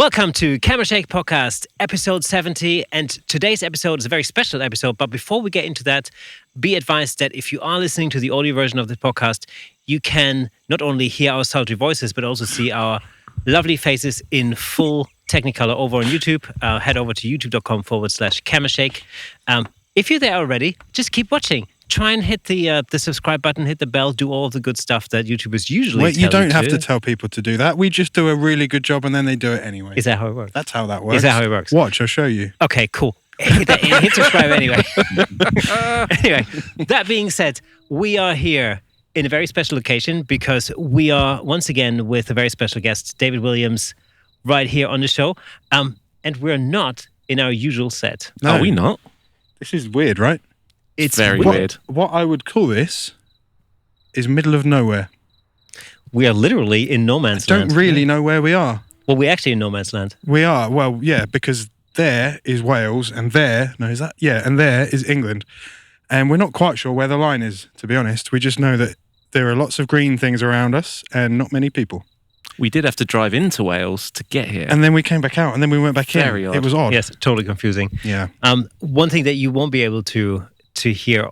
Welcome to Camera Shake Podcast, episode 70. And today's episode is a very special episode. But before we get into that, be advised that if you are listening to the audio version of the podcast, you can not only hear our sultry voices, but also see our lovely faces in full Technicolor over on YouTube. Head over to youtube.com/Camera Shake. If you're there already, just keep watching. Try and hit the subscribe button, hit the bell, do all of the good stuff that YouTubers usually tell you don't have to to tell people to do that. We just do a really good job and then they do it anyway. Is that how it works? That's how that works. Is that how it works? Watch, I'll show you. Okay, cool. Hit subscribe anyway. Anyway, that being said, we are here in a very special occasion because we are once again with a very special guest, David Williams, right here on the show. And we're not in our usual set. No. Are we not? This is weird, right? It's very weird. What I would call this is middle of nowhere. We are literally in no man's land. I don't really know where we are. Well, we're actually in no man's land. We are. Well, yeah, because there is Wales and there, no, is that? Yeah, and there is England. And we're not quite sure where the line is, to be honest. We just know that there are lots of green things around us and not many people. We did have to drive into Wales to get here. And then we came back out and then we went back Very in. odd. It was odd. Yes, totally confusing. Yeah. One thing that you won't be able to hear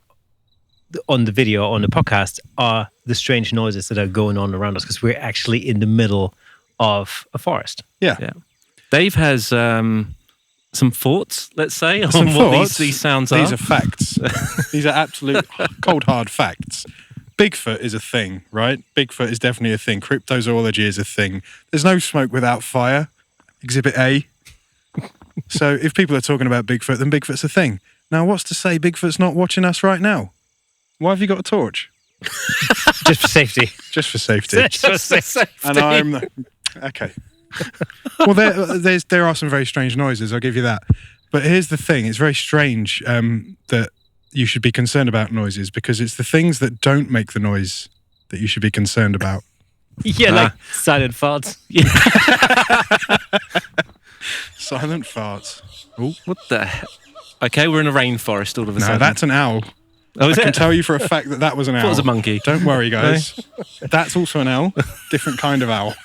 on the video, on the podcast, are the strange noises that are going on around us because we're actually in the middle of a forest. Yeah. Dave has some thoughts, let's say, on Some what thoughts. these sounds are. These are facts. These are absolute cold, hard facts. Bigfoot is a thing, right? Bigfoot is definitely a thing. Cryptozoology is a thing. There's no smoke without fire. Exhibit A. So if people are talking about Bigfoot, then Bigfoot's a thing. Now, what's to say Bigfoot's not watching us right now? Why have you got a torch? Just for safety. Just for safety. Just for safety. And I'm... Okay. Well, there are some very strange noises, I'll give you that. But here's the thing. It's very strange that you should be concerned about noises because it's the things that don't make the noise that you should be concerned about. Yeah, like silent farts. Silent farts. Ooh, what the hell? Okay, we're in a rainforest all of a No, sudden. that's an owl. Oh, is I can it? tell you for a fact that was an owl. That was a monkey. Don't worry, guys. That's also an owl. Different kind of owl.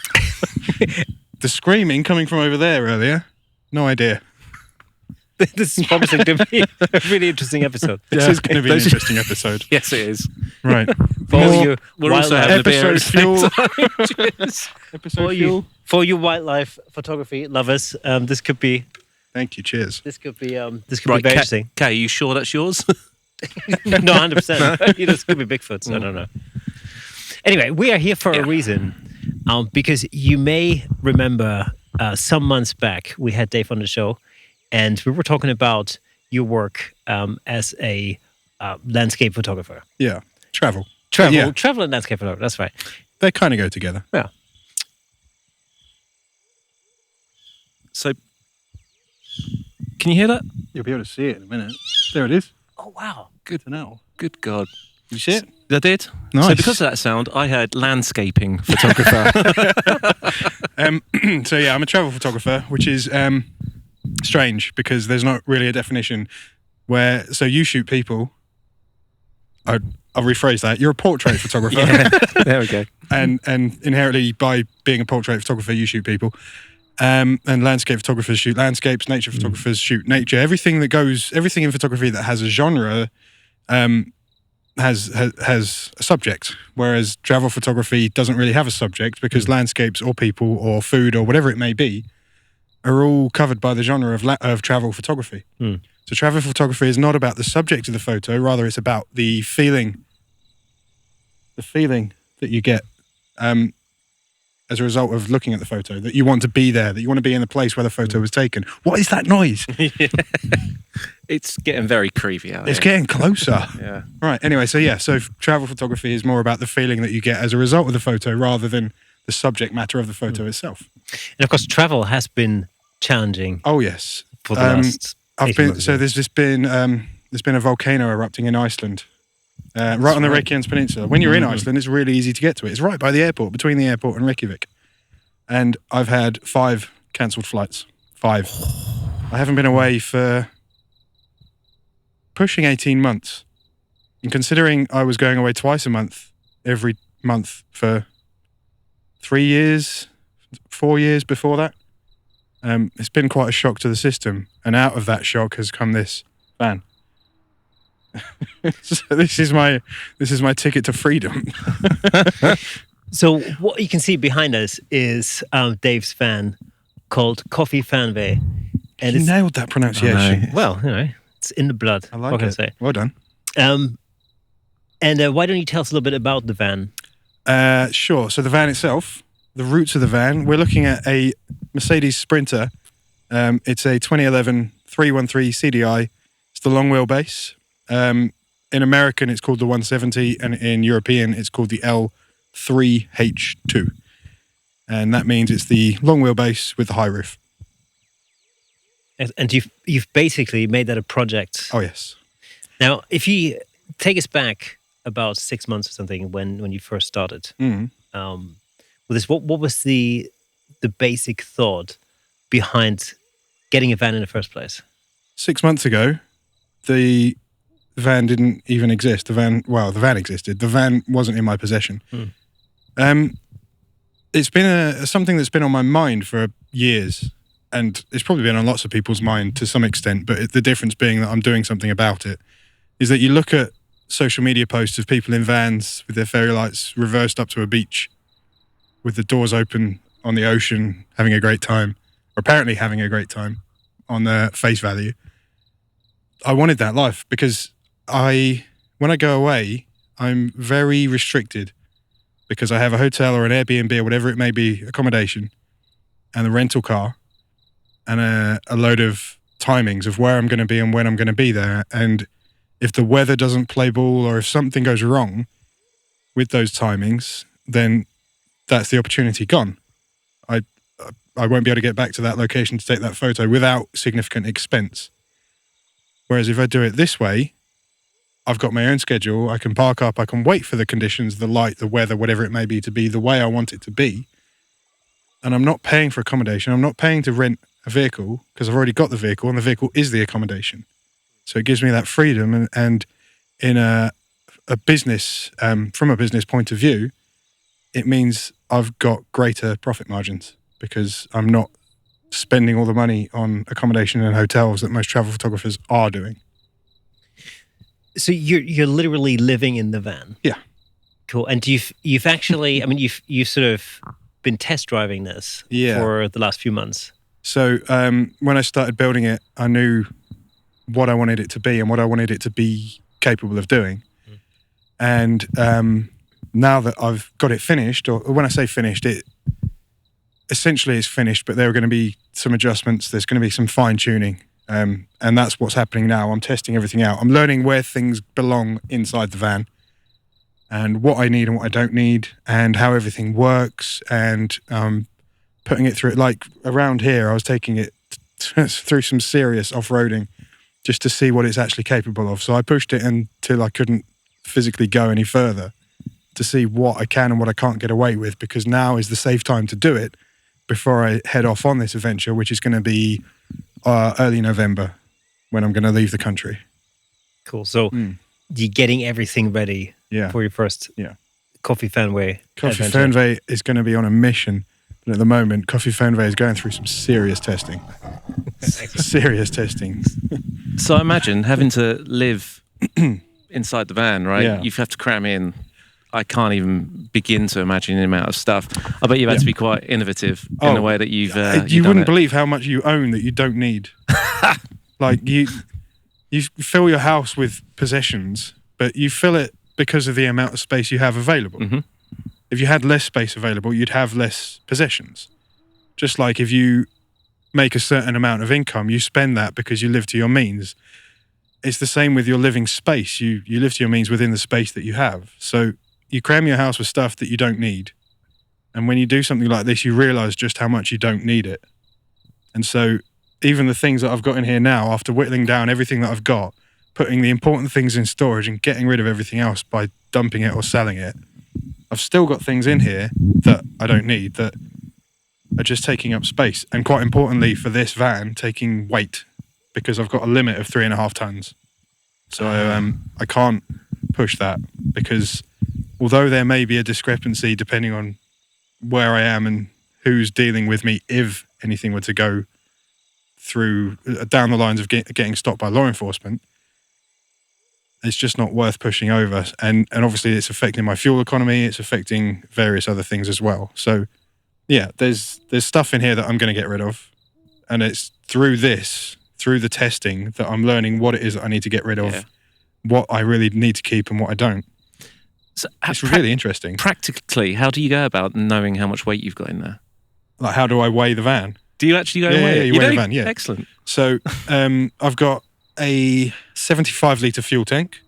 The screaming coming from over there earlier. No idea. This is promising to be a really interesting episode. This is going to be an interesting episode. Yes, it is. Right. We're also having a beer. Episode fuel. For you, for you wildlife photography lovers, this could be. Thank you. Cheers. This could be very Kay, interesting. are you sure that's yours? No, 100%. This could be Bigfoot's. I don't know. Anyway, we are here for a reason, because you may remember some months back we had Dave on the show, and we were talking about your work as a landscape photographer. Yeah. Travel and landscape photographer. That's right. They kind of go together. Yeah. So, can you hear that? You'll be able to see it in a minute. There it is. Oh wow. Good to know. Good God. Did you see it? I did. Nice. So because of that sound, I heard landscaping photographer. So yeah, I'm a travel photographer, which is strange because there's not really a definition so you shoot people. I'll rephrase that. You're a portrait photographer. Yeah, there we go. And inherently by being a portrait photographer, you shoot people. And landscape photographers shoot landscapes, nature photographers shoot nature. Everything in photography that has a genre has a subject, whereas travel photography doesn't really have a subject because landscapes or people or food or whatever it may be are all covered by the genre of travel photography. So travel photography is not about the subject of the photo, rather it's about the feeling that you get as a result of looking at the photo, that you want to be there, that you want to be in the place where the photo was taken. What is that noise? It's getting very creepy out It's here. getting closer. Yeah. Right, anyway, so travel photography is more about the feeling that you get as a result of the photo rather than the subject matter of the photo itself. And of course, travel has been challenging. Oh, yes. For the last 18 months. There's been a volcano erupting in Iceland. Right on the Reykjanes Peninsula. When you're in Iceland, it's really easy to get to it. It's right by the airport, between the airport and Reykjavik. And I've had 5 cancelled flights. 5. I haven't been away for pushing 18 months. And considering I was going away twice a month, every month for 3 years, 4 years before that, it's been quite a shock to the system. And out of that shock has come this van. So this is my ticket to freedom. So what you can see behind us is Dave's van called KOFIFERNWEH. And You nailed that pronunciation. well, it's in the blood. I like what can it. I say? Well done. And why don't you tell us a little bit about the van? Sure. So the van itself, the roots of the van, we're looking at a Mercedes Sprinter. It's a 2011 313 CDI. It's the long wheelbase. In American, it's called the 170, and in European, it's called the L3H2. And that means it's the long wheelbase with the high roof. And you've basically made that a project. Oh, yes. Now, if you take us back about 6 months or something when you first started Mm. with this, what was the basic thought behind getting a van in the first place? 6 months ago, the van didn't even exist. The van existed. The van wasn't in my possession. It's been something that's been on my mind for years, and it's probably been on lots of people's mind to some extent, but the difference being that I'm doing something about it is that you look at social media posts of people in vans with their fairy lights reversed up to a beach with the doors open on the ocean, having a great time, or apparently having a great time on the face value. I wanted that life because when I go away, I'm very restricted because I have a hotel or an Airbnb or whatever it may be, accommodation, and a rental car, and a load of timings of where I'm going to be and when I'm going to be there. And if the weather doesn't play ball or if something goes wrong with those timings, then that's the opportunity gone. I won't be able to get back to that location to take that photo without significant expense. Whereas if I do it this way, I've got my own schedule. I can park up. I can wait for the conditions, the light, the weather, whatever it may be, to be the way I want it to be. And I'm not paying for accommodation. I'm not paying to rent a vehicle because I've already got the vehicle, and the vehicle is the accommodation. So it gives me that freedom. And in a business, from a business point of view, it means I've got greater profit margins because I'm not spending all the money on accommodation and hotels that most travel photographers are doing. So you're literally living in the van. Yeah. Cool. And you've actually, I mean, you've sort of been test driving this for the last few months. So when I started building it, I knew what I wanted it to be and what I wanted it to be capable of doing. And now that I've got it finished, or when I say finished, it essentially is finished, but there are going to be some adjustments. There's going to be some fine tuning. And that's what's happening now. I'm testing everything out. I'm learning where things belong inside the van and what I need and what I don't need and how everything works, and putting it through, like around here, I was taking it through some serious off-roading just to see what it's actually capable of. So I pushed it until I couldn't physically go any further to see what I can and what I can't get away with, because now is the safe time to do it before I head off on this adventure, which is going to be early November when I'm going to leave the country. Cool. So you're getting everything ready for your first KOFIFERNWEH adventure. KOFIFERNWEH is going to be on a mission, but at the moment, KOFIFERNWEH is going through some serious testing. Serious testing. So I imagine having to live inside the van, right? Yeah. You have to cram in. I can't even begin to imagine the amount of stuff. I bet you've had to be quite innovative in the way that you've you done wouldn't it. believe how much you own that you don't need. Like you fill your house with possessions, but you fill it because of the amount of space you have available. Mm-hmm. If you had less space available, you'd have less possessions. Just like if you make a certain amount of income, you spend that because you live to your means. It's the same with your living space. You live to your means within the space that you have. So you cram your house with stuff that you don't need. And when you do something like this, you realize just how much you don't need it. And so even the things that I've got in here now, after whittling down everything that I've got, putting the important things in storage and getting rid of everything else by dumping it or selling it, I've still got things in here that I don't need, that are just taking up space. And quite importantly for this van, taking weight, because I've got a limit of 3.5 tons. So I can't push that, because although there may be a discrepancy depending on where I am and who's dealing with me, if anything were to go through down the lines of getting stopped by law enforcement, it's just not worth pushing over. And obviously it's affecting my fuel economy. It's affecting various other things as well. So yeah, there's stuff in here that I'm going to get rid of. And it's through the testing, that I'm learning what it is that I need to get rid of, what I really need to keep and what I don't. So, it's really interesting. Practically, how do you go about knowing how much weight you've got in there? Like, how do I weigh the van? Do you actually go and weigh it? You weigh the van, yeah. Excellent. So I've got a 75 litre fuel tank,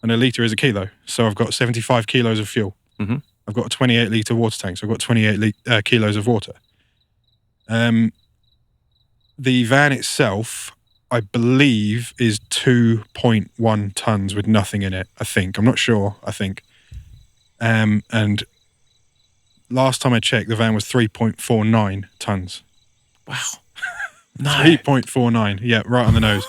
and a litre is a kilo. So I've got 75 kilos of fuel. Mm-hmm. I've got a 28 litre water tank, so I've got 28 kilos of water. The van itself, I believe, is 2.1 tons with nothing in it, I think. I'm not sure, I think. And last time I checked, the van was 3.49 tons. Wow. No. 3.49, yeah, right on the nose.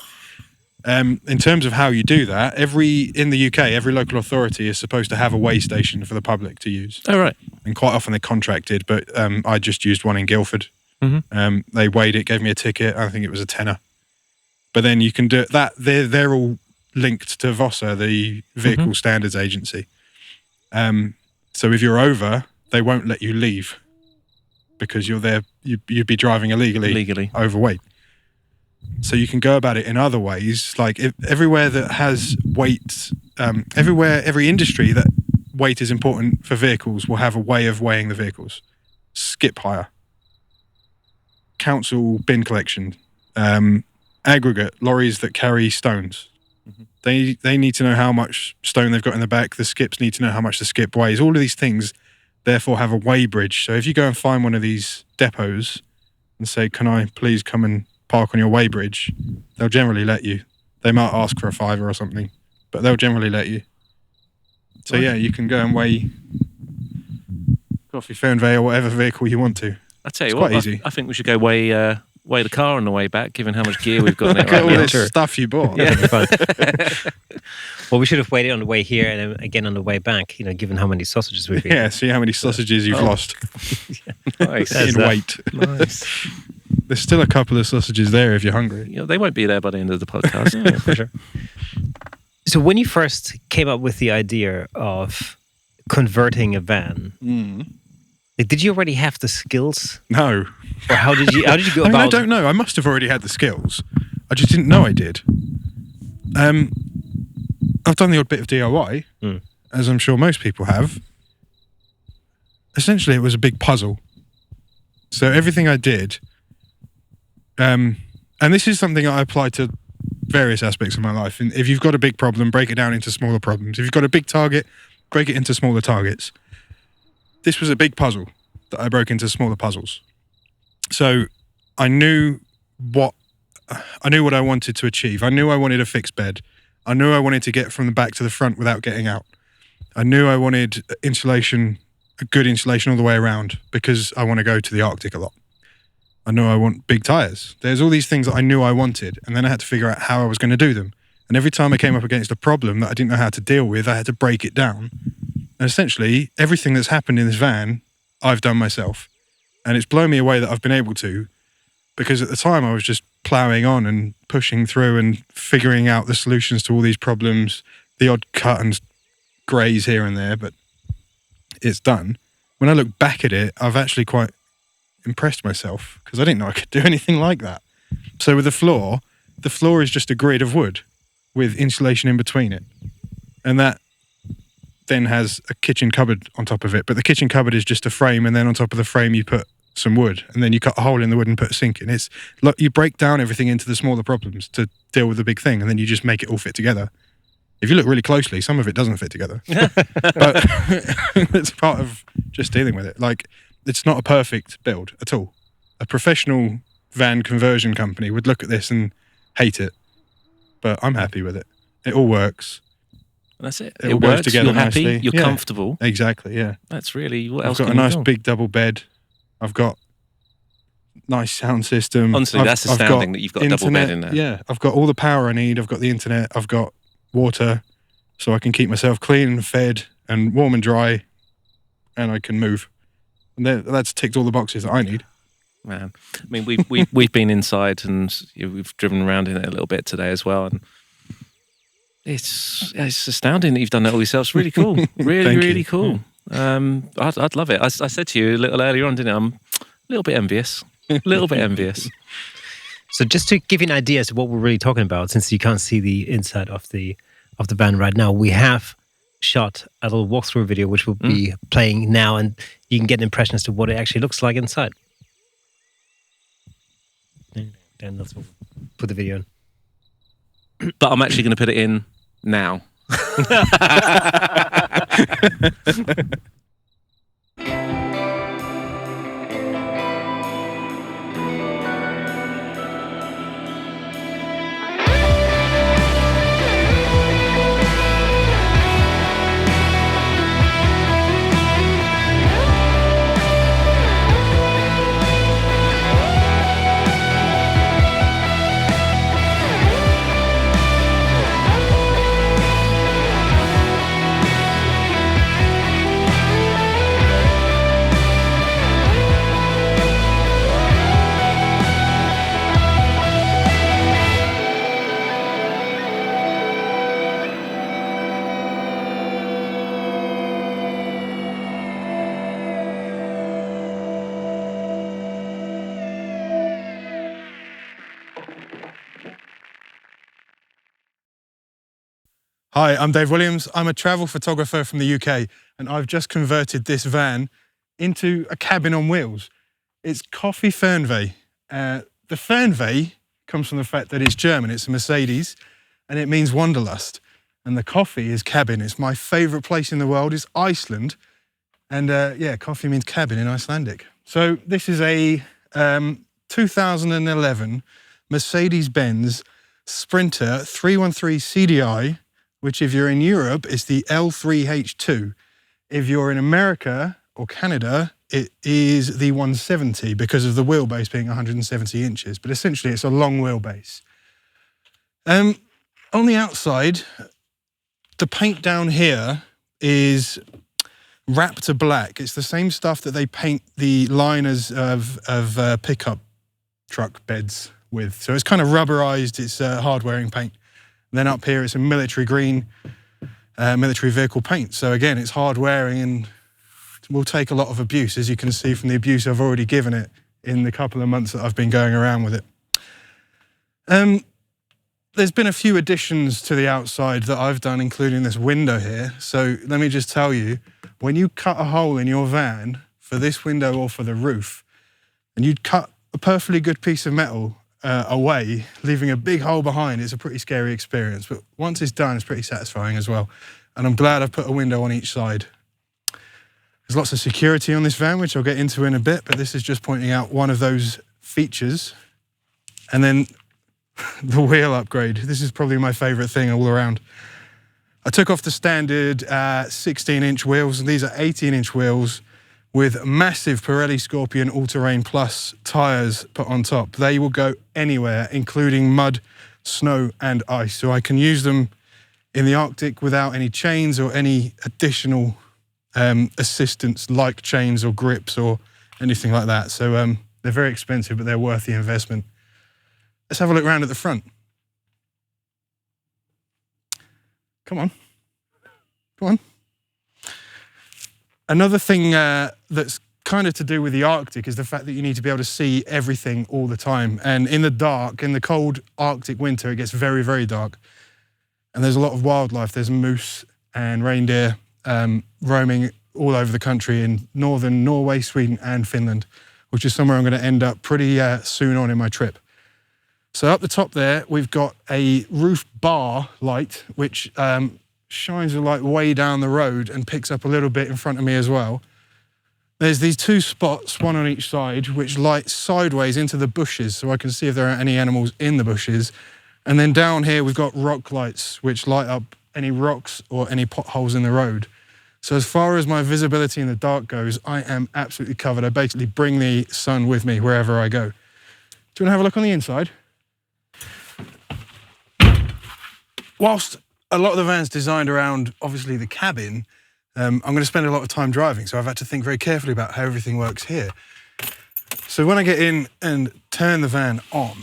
In terms of how you do that, in the UK, every local authority is supposed to have a weigh station for the public to use. Oh, right. And quite often they're contracted, but I just used one in Guildford. Mm-hmm. They weighed it, gave me a ticket. I think it was a tenner. But then you can do it. They're all linked to VOSA, the Vehicle Standards Agency. So if you're over, they won't let you leave because you're there. You'd be driving illegally overweight. So you can go about it in other ways, like everywhere that has weight, every industry that weight is important for vehicles will have a way of weighing the vehicles. Skip hire, council bin collection, aggregate lorries that carry stones. Mm-hmm. They need to know how much stone they've got in the back. The skips need to know how much the skip weighs. All of these things, therefore, have a weigh bridge. So if you go and find one of these depots and say, "Can I please come and park on your weigh bridge?" they'll generally let you. They might ask for a $5 or something, but they'll generally let you. So yeah, you can go and weigh KOFIFERNWEH or whatever vehicle you want to. I tell you it's what, quite easy. I think we should go weigh the car on the way back, given how much gear we've got in it. Look at all right now. this stuff you bought. Yeah. Fun. Well, we should have waited on the way here and then again on the way back, given how many sausages we've eaten. Yeah, see how many sausages you've lost Nice. in weight. Nice. There's still a couple of sausages there if you're hungry. They won't be there by the end of the podcast. Yeah, for sure. So when you first came up with the idea of converting a van, did you already have the skills? No. Or how did you go about? I don't know. I must have already had the skills. I just didn't know I did. I've done the odd bit of DIY, as I'm sure most people have. Essentially, it was a big puzzle. So everything I did, and this is something I apply to various aspects of my life. And if you've got a big problem, break it down into smaller problems. If you've got a big target, break it into smaller targets. This was a big puzzle that I broke into smaller puzzles. So I knew what I wanted to achieve. I knew I wanted a fixed bed. I knew I wanted to get from the back to the front without getting out. I knew I wanted insulation, a good insulation all the way around, because I want to go to the Arctic a lot. I know I want big tires. There's all these things that I knew I wanted, and then I had to figure out how I was going to do them. And every time I came up against a problem that I didn't know how to deal with, I had to break it down. And essentially, everything that's happened in this van, I've done myself. And it's blown me away that I've been able to, because at the time I was just ploughing on and pushing through and figuring out the solutions to all these problems, the odd cut and graze here and there, but it's done. When I look back at it, I've actually quite impressed myself because I didn't know I could do anything like that. So with the floor is just a grid of wood with insulation in between it. And that then has a kitchen cupboard on top of it. But the kitchen cupboard is just a frame, and then on top of the frame you put some wood, and then you cut a hole in the wood and put a sink in. It's like you break down everything into the smaller problems to deal with the big thing, and then you just make it all fit together. If you look really closely, some of it doesn't fit together. But it's part of just dealing with it. Like, it's not a perfect build at all. A professional van conversion company would look at this and hate it. But I'm happy with it. It all works. That's it. It It all goes works. together You're happy. nicely. You're Yeah. comfortable. Exactly, yeah. That's really what I've else got a can you nice do? big double bed. I've got nice sound system. Honestly, that's I've astounding got that you've got a double bed internet. in there. Yeah, I've got all the power I need. I've got the internet. I've got water, so I can keep myself clean and fed and warm and dry, and I can move. And that's ticked all the boxes that I need. man. I mean, we've been inside and we've driven around in it a little bit today as well, and it's astounding that you've done that all yourself. It's really cool, really cool. I'd love it. I said to you a little earlier on, didn't I? I'm a little bit envious. So just to give you an idea as to what we're really talking about, since you can't see the inside of the van right now, we have shot a little walkthrough video which will be playing now, and you can get an impression as to what it actually looks like inside. And that's what we'll put the video in. But I'm actually going to put it in now. Hi, I'm Dave Williams. I'm a travel photographer from the UK, and I've just converted this van into a cabin on wheels. It's KOFIFERNWEH. The Fernweh comes from the fact that it's German. It's a Mercedes, and it means wanderlust. And the coffee is cabin. It's my favourite place in the world. It's Iceland. And coffee means cabin in Icelandic. So this is a 2011 Mercedes-Benz Sprinter 313 CDI, which if you're in Europe, is the L3H2. If you're in America or Canada, it is the 170 because of the wheelbase being 170 inches. But essentially, it's a long wheelbase. On the outside, the paint down here is Raptor Black. It's the same stuff that they paint the liners of pickup truck beds with. So it's kind of rubberized, it's hard-wearing paint. And then up here, it's a military green, military vehicle paint. So again, it's hard-wearing and will take a lot of abuse, as you can see from the abuse I've already given it in the couple of months that I've been going around with it. There's been a few additions to the outside that I've done, including this window here. So let me just tell you, when you cut a hole in your van for this window or for the roof, and you'd cut a perfectly good piece of metal away, leaving a big hole behind, it's a pretty scary experience. But once it's done, it's pretty satisfying as well. And I'm glad I've put a window on each side. There's lots of security on this van, which I'll get into in a bit, but this is just pointing out one of those features. And then the wheel upgrade. This is probably my favorite thing all around. I took off the standard 16-inch wheels, and these are 18-inch wheels with massive Pirelli Scorpion All-Terrain Plus tyres put on top. They will go anywhere, including mud, snow, and ice. So I can use them in the Arctic without any chains or any additional assistance like chains or grips or anything like that. So they're very expensive, but they're worth the investment. Let's have a look around at the front. Come on. Come on. Another thing that's kind of to do with the Arctic is the fact that you need to be able to see everything all the time. And in the dark, in the cold Arctic winter, it gets very, very dark. And there's a lot of wildlife. There's moose and reindeer roaming all over the country in northern Norway, Sweden, and Finland, which is somewhere I'm going to end up pretty soon on in my trip. So up the top there, we've got a roof bar light, which shines the light way down the road and picks up a little bit in front of me as well. There's these two spots, one on each side, which light sideways into the bushes, so I can see if there are any animals in the bushes. And then down here, we've got rock lights, which light up any rocks or any potholes in the road. So as far as my visibility in the dark goes, I am absolutely covered. I basically bring the sun with me wherever I go. Do you want to have a look on the inside? Whilst a lot of the van's designed around, obviously, the cabin, I'm going to spend a lot of time driving, so I've had to think very carefully about how everything works here. So when I get in and turn the van on,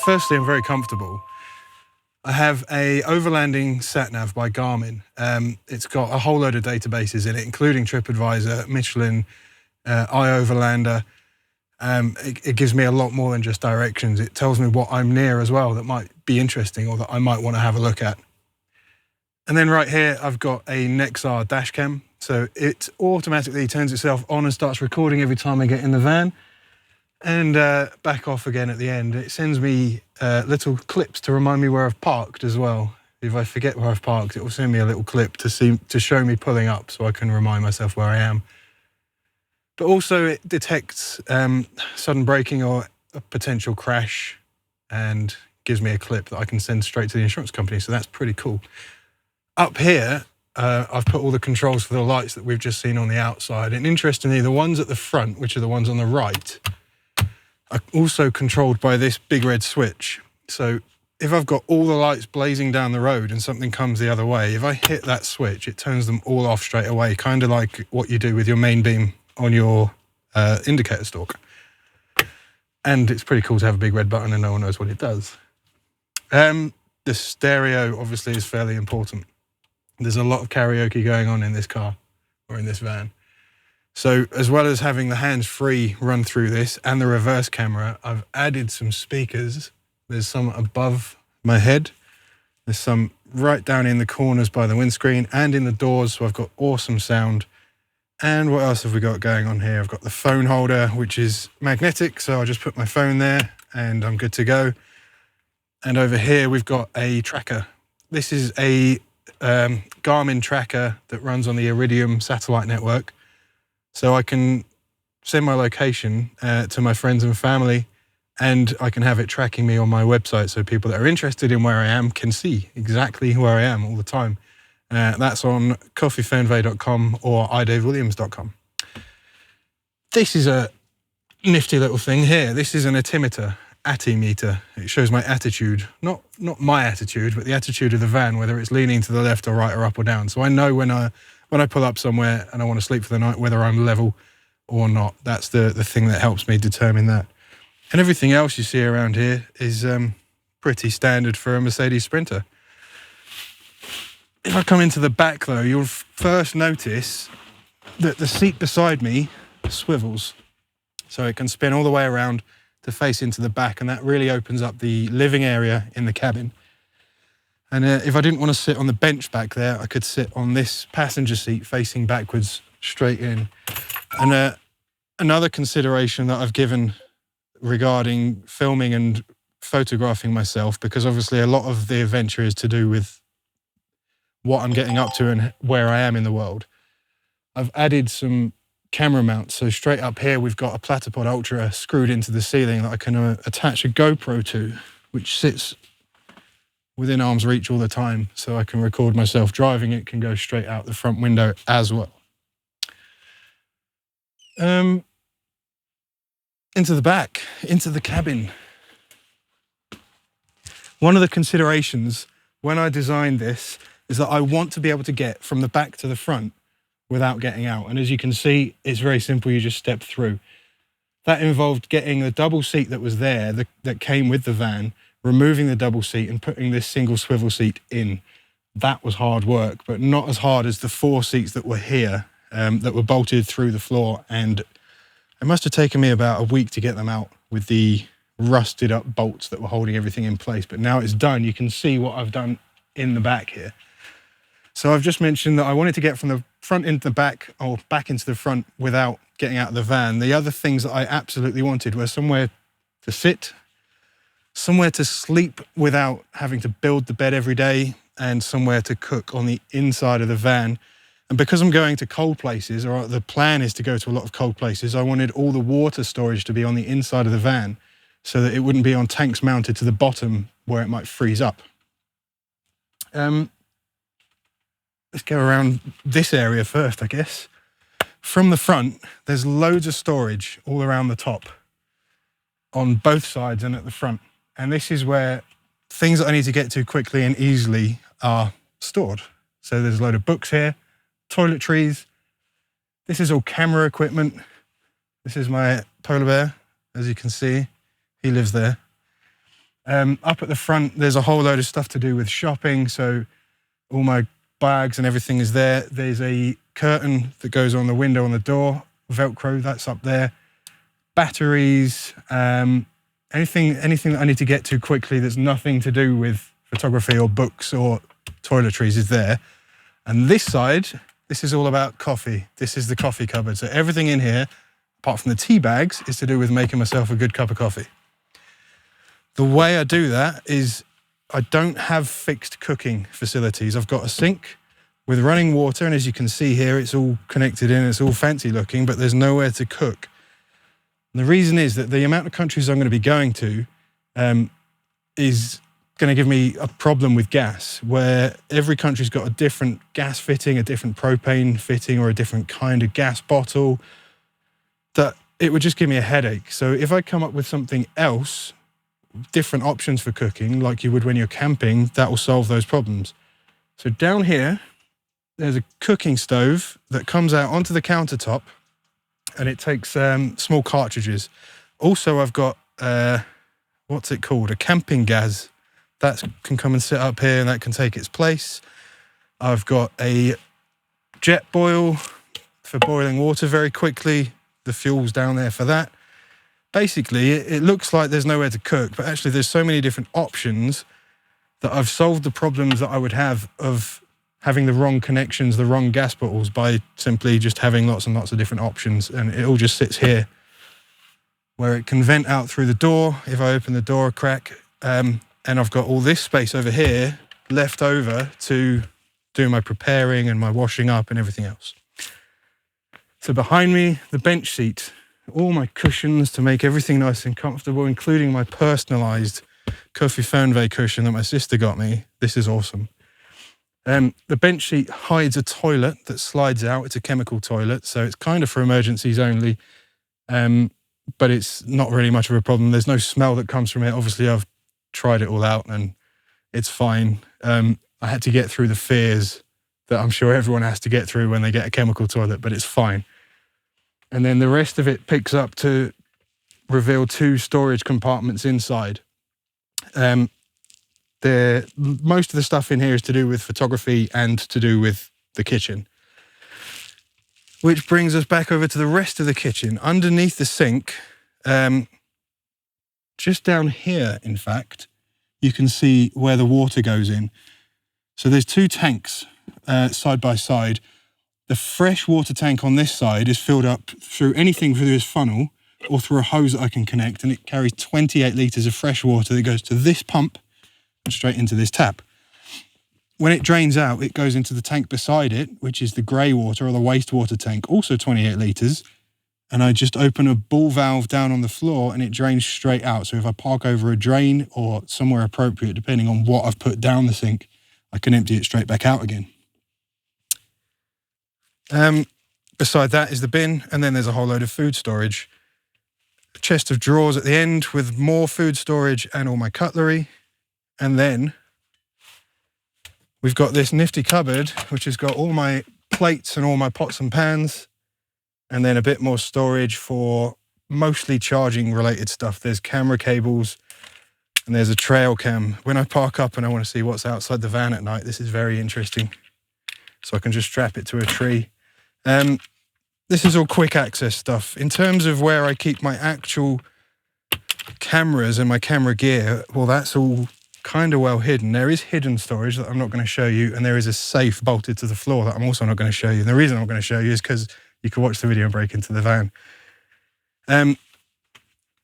firstly, I'm very comfortable. I have a overlanding sat-nav by Garmin. It's got a whole load of databases in it, including TripAdvisor, Michelin, iOverlander. It gives me a lot more than just directions. It tells me what I'm near as well that might be interesting or that I might want to have a look at. And then right here, I've got a Nexar dash cam. So it automatically turns itself on and starts recording every time I get in the van and back off again at the end. It sends me little clips to remind me where I've parked as well. If I forget where I've parked, it will send me a little clip to show me pulling up so I can remind myself where I am. But also it detects sudden braking or a potential crash and gives me a clip that I can send straight to the insurance company. So that's pretty cool. Up here, I've put all the controls for the lights that we've just seen on the outside. And interestingly, the ones at the front, which are the ones on the right, are also controlled by this big red switch. So if I've got all the lights blazing down the road and something comes the other way, if I hit that switch, it turns them all off straight away, kind of like what you do with your main beam on your indicator stalk. And it's pretty cool to have a big red button and no one knows what it does. The stereo obviously is fairly important. There's a lot of karaoke going on in this car or in this van. So as well as having the hands-free run through this and the reverse camera, I've added some speakers. There's some above my head. There's some right down in the corners by the windscreen and in the doors. So I've got awesome sound. And what else have we got going on here? I've got the phone holder, which is magnetic. So I'll just put my phone there and I'm good to go. And over here, we've got a tracker. This is a Garmin tracker that runs on the Iridium satellite network. So I can send my location to my friends and family and I can have it tracking me on my website so people that are interested in where I am can see exactly where I am all the time. That's on KOFIFERNWEH.com or idavewilliams.com. This is a nifty little thing here. This is an altimeter. Attimeter. It shows my attitude, not my attitude, but the attitude of the van, whether it's leaning to the left or right or up or down. So I know when I pull up somewhere and I want to sleep for the night, whether I'm level or not. That's the thing that helps me determine that. And everything else you see around here is pretty standard for a Mercedes Sprinter. If I come into the back though, you'll first notice that the seat beside me swivels. So it can spin all the way around to face into the back, and that really opens up the living area in the cabin. And if I didn't want to sit on the bench back there, I could sit on this passenger seat facing backwards straight in. And another consideration that I've given regarding filming and photographing myself, because obviously a lot of the adventure is to do with what I'm getting up to and where I am in the world, I've added some camera mounts. So straight up here, we've got a Platypod Ultra screwed into the ceiling that I can attach a GoPro to, which sits within arm's reach all the time. So I can record myself driving. It can go straight out the front window as well. Into the back, into the cabin. One of the considerations when I designed this is that I want to be able to get from the back to the front without getting out. And as you can see, it's very simple. You just step through. That involved getting the double seat that was there, that came with the van, removing the double seat and putting this single swivel seat in. That was hard work, but not as hard as the 4 seats that were here, that were bolted through the floor. And it must have taken me about a week to get them out with the rusted up bolts that were holding everything in place. But now it's done. You can see what I've done in the back here. So I've just mentioned that I wanted to get from the front into the back, or back into the front, without getting out of the van. The other things that I absolutely wanted were somewhere to sit, somewhere to sleep without having to build the bed every day, and somewhere to cook on the inside of the van. And because I'm going to cold places, or the plan is to go to a lot of cold places, I wanted all the water storage to be on the inside of the van so that it wouldn't be on tanks mounted to the bottom where it might freeze up. Let's go around this area first, I guess. From the front, there's loads of storage all around the top on both sides and at the front. And this is where things that I need to get to quickly and easily are stored. So there's a load of books here, toiletries. This is all camera equipment, This is my polar bear, as you can see. He lives there. Up at the front, there's a whole load of stuff to do with shopping. So all my bags and everything is there. There's a curtain that goes on the window on the door. Velcro, that's up there. Batteries, anything that I need to get to quickly that's nothing to do with photography or books or toiletries is there. And this side, this is all about coffee. This is the coffee cupboard. So everything in here, apart from the tea bags, is to do with making myself a good cup of coffee. The way I do that is I don't have fixed cooking facilities. I've got a sink with running water, and as you can see here, it's all connected in, it's all fancy looking, but there's nowhere to cook. And the reason is that the amount of countries I'm going to be going to is going to give me a problem with gas, where every country's got a different gas fitting, a different propane fitting, or a different kind of gas bottle, that it would just give me a headache. So if I come up with something else, different options for cooking, like you would when you're camping, that will solve those problems. So down here, there's a cooking stove that comes out onto the countertop, and it takes small cartridges. Also, I've got, what's it called? A camping gas. That can come and sit up here, and that can take its place. I've got a jet boil for boiling water very quickly. The fuel's down there for that. Basically, it looks like there's nowhere to cook, but actually there's so many different options that I've solved the problems that I would have of having the wrong connections, the wrong gas bottles, by simply just having lots and lots of different options. And it all just sits here, where it can vent out through the door if I open the door a crack. And I've got all this space over here left over to do my preparing and my washing up and everything else. So behind me, the bench seat, all my cushions to make everything nice and comfortable, including my personalised KOFIFERNWEH cushion that my sister got me. This is awesome. The bench seat hides a toilet that slides out. It's a chemical toilet, so it's kind of for emergencies only, but it's not really much of a problem. There's no smell that comes from it. Obviously, I've tried it all out and it's fine. I had to get through the fears that I'm sure everyone has to get through when they get a chemical toilet, but it's fine. And then the rest of it picks up to reveal 2 storage compartments inside. Most of the stuff in here is to do with photography and to do with the kitchen. Which brings us back over to the rest of the kitchen. Underneath the sink, just down here, in fact, you can see where the water goes in. So there's 2 tanks side by side. The fresh water tank on this side is filled up through anything through this funnel or through a hose that I can connect, and it carries 28 litres of fresh water that goes to this pump and straight into this tap. When it drains out, it goes into the tank beside it, which is the grey water or the wastewater tank, also 28 litres. And I just open a ball valve down on the floor and it drains straight out. So if I park over a drain or somewhere appropriate, depending on what I've put down the sink, I can empty it straight back out again. Beside that is the bin, and then there's a whole load of food storage. A chest of drawers at the end with more food storage and all my cutlery. And then we've got this nifty cupboard, which has got all my plates and all my pots and pans, and then a bit more storage for mostly charging related stuff. There's camera cables and there's a trail cam. When I park up and I want to see what's outside the van at night, this is very interesting. So I can just strap it to a tree. This is all quick access stuff. In terms of where I keep my actual cameras and my camera gear, well, that's all kind of well hidden. There is hidden storage that I'm not going to show you, and there is a safe bolted to the floor that I'm also not going to show you. And the reason I'm not going to show you is because you can watch the video and break into the van.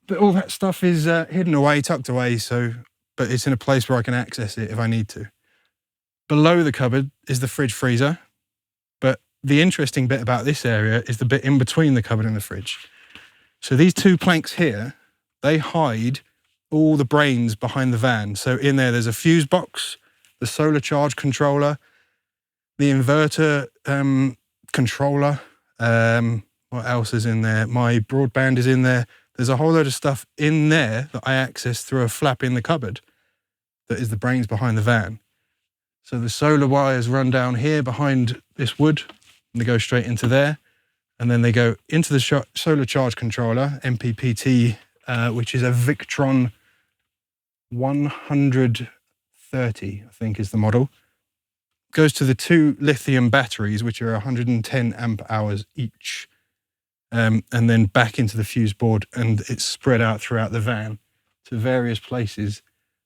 But all that stuff is hidden away, tucked away, but it's in a place where I can access it if I need to. Below the cupboard is the fridge freezer, but the interesting bit about this area is the bit in between the cupboard and the fridge. So these 2 planks here, they hide all the brains behind the van. So in there's a fuse box, the solar charge controller, the inverter controller. What else is in there? My broadband is in there. There's a whole load of stuff in there that I access through a flap in the cupboard that is the brains behind the van. So the solar wires run down here behind this wood and they go straight into there. And then they go into the solar charge controller, MPPT, which is a Victron 130, I think is the model. Goes to the 2 lithium batteries, which are 110 amp hours each. And then back into the fuse board, and it's spread out throughout the van to various places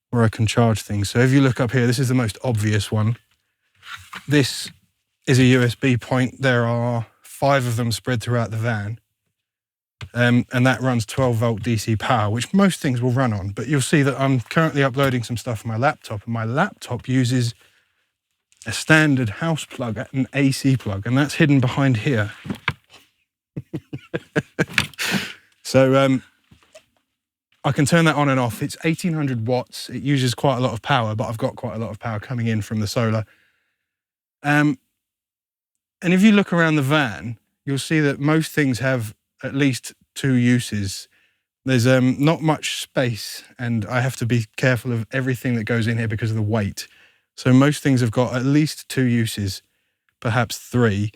where I can charge things. So if you look up here, this is the most obvious one. This is a USB point. There are 5 of them spread throughout the van. And that runs 12 volt DC power, which most things will run on. But you'll see that I'm currently uploading some stuff on my laptop, and my laptop uses a standard house plug, an AC plug, and that's hidden behind here. So I can turn that on and off. It's 1800 watts. It uses quite a lot of power, but I've got quite a lot of power coming in from the solar. And if you look around the van, you'll see that most things have at least 2 uses. There's not much space, and I have to be careful of everything that goes in here because of the weight. So most things have got at least 2 uses, perhaps 3.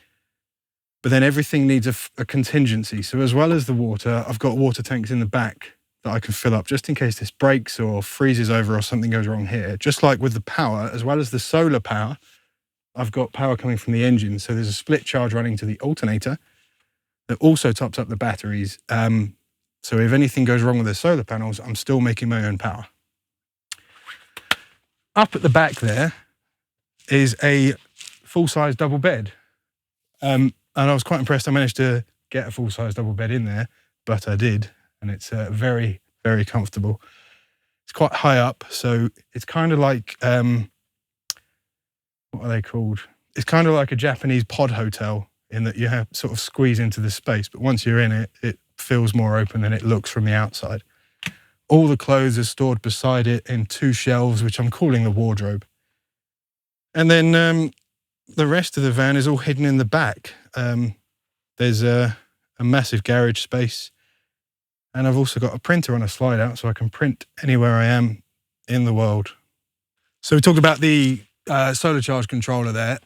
But then everything needs a contingency. So as well as the water, I've got water tanks in the back that I can fill up just in case this breaks or freezes over or something goes wrong here. Just like with the power, as well as the solar power, I've got power coming from the engine. So there's a split charge running to the alternator that also tops up the batteries. So if anything goes wrong with the solar panels, I'm still making my own power. Up at the back there is a full-size double bed. And I was quite impressed. I managed to get a full-size double bed in there, but I did. And it's very, very comfortable. It's quite high up, so it's kind of like, what are they called? It's kind of like a Japanese pod hotel in that you have sort of squeeze into the space, but once you're in it, it feels more open than it looks from the outside. All the clothes are stored beside it in 2 shelves, which I'm calling the wardrobe. And then the rest of the van is all hidden in the back. There's a massive garage space, and I've also got a printer on a slide out so I can print anywhere I am in the world. So we talked about the solar charge controller there.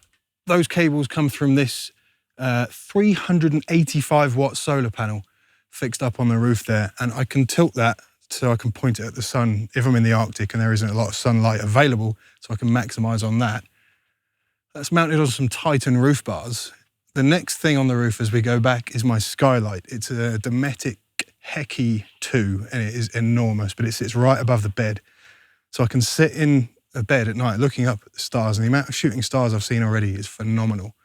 Those cables come from this 385 watt solar panel fixed up on the roof there, and I can tilt that so I can point it at the sun if I'm in the Arctic and there isn't a lot of sunlight available, so I can maximize on that. That's mounted on some Titan roof bars. The next thing on the roof as we go back is my skylight. It's a Dometic Heki 2, and it is enormous, but it sits right above the bed. So I can sit in a bed at night looking up at the stars, and the amount of shooting stars I've seen already is phenomenal.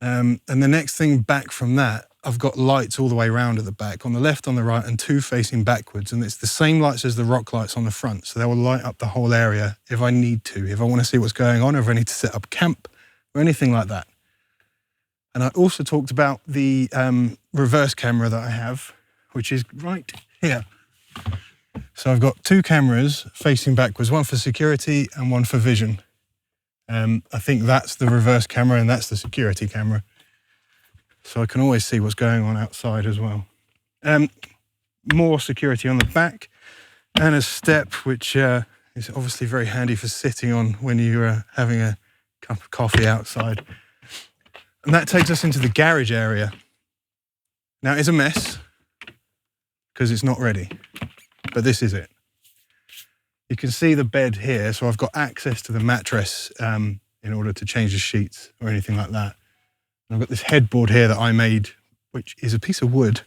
And the next thing back from that, I've got lights all the way around at the back, on the left, on the right, and 2 facing backwards. And it's the same lights as the rock lights on the front. So they will light up the whole area if I need to, if I want to see what's going on, or if I need to set up camp or anything like that. And I also talked about the reverse camera that I have, which is right here. So I've got 2 cameras facing backwards, one for security and one for vision. I think that's the reverse camera and that's the security camera. So I can always see what's going on outside as well. More security on the back, and a step, which is obviously very handy for sitting on when you're having a cup of coffee outside. And that takes us into the garage area. Now it's a mess because it's not ready, but this is it. You can see the bed here, so I've got access to the mattress in order to change the sheets or anything like that. And I've got this headboard here that I made, which is a piece of wood,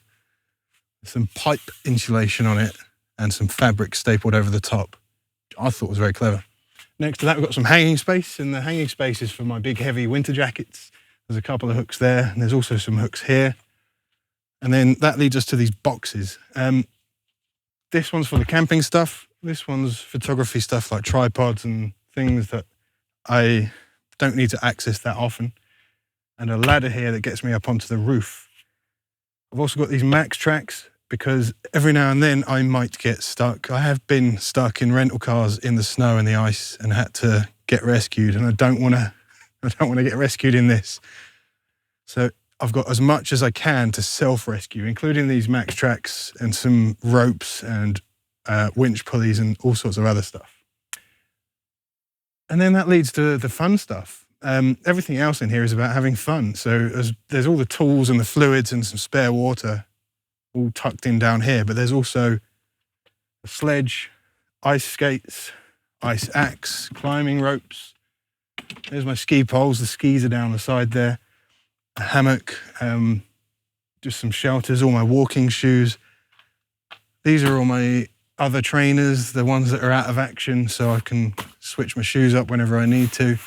with some pipe insulation on it and some fabric stapled over the top, which I thought was very clever. Next to that, we've got some hanging space, and the hanging space is for my big heavy winter jackets. There's a couple of hooks there, and there's also some hooks here. And then that leads us to these boxes. This one's for the camping stuff. This one's photography stuff like tripods and things that I don't need to access that often. And a ladder here that gets me up onto the roof. I've also got these max tracks because every now and then I might get stuck. I have been stuck in rental cars in the snow and the ice and had to get rescued, and I don't want to get rescued in this. So I've got as much as I can to self-rescue, including these max tracks and some ropes and winch pulleys and all sorts of other stuff. And then that leads to the fun stuff. everything else in here is about having fun. So there's all the tools and the fluids and some spare water all tucked in down here, but there's also a sledge, ice skates, ice axe, climbing ropes. There's my ski poles. The skis are down the side there. A hammock, just some shelters, all my walking shoes. These are all my other trainers, the ones that are out of action, so I can switch my shoes up whenever I need to.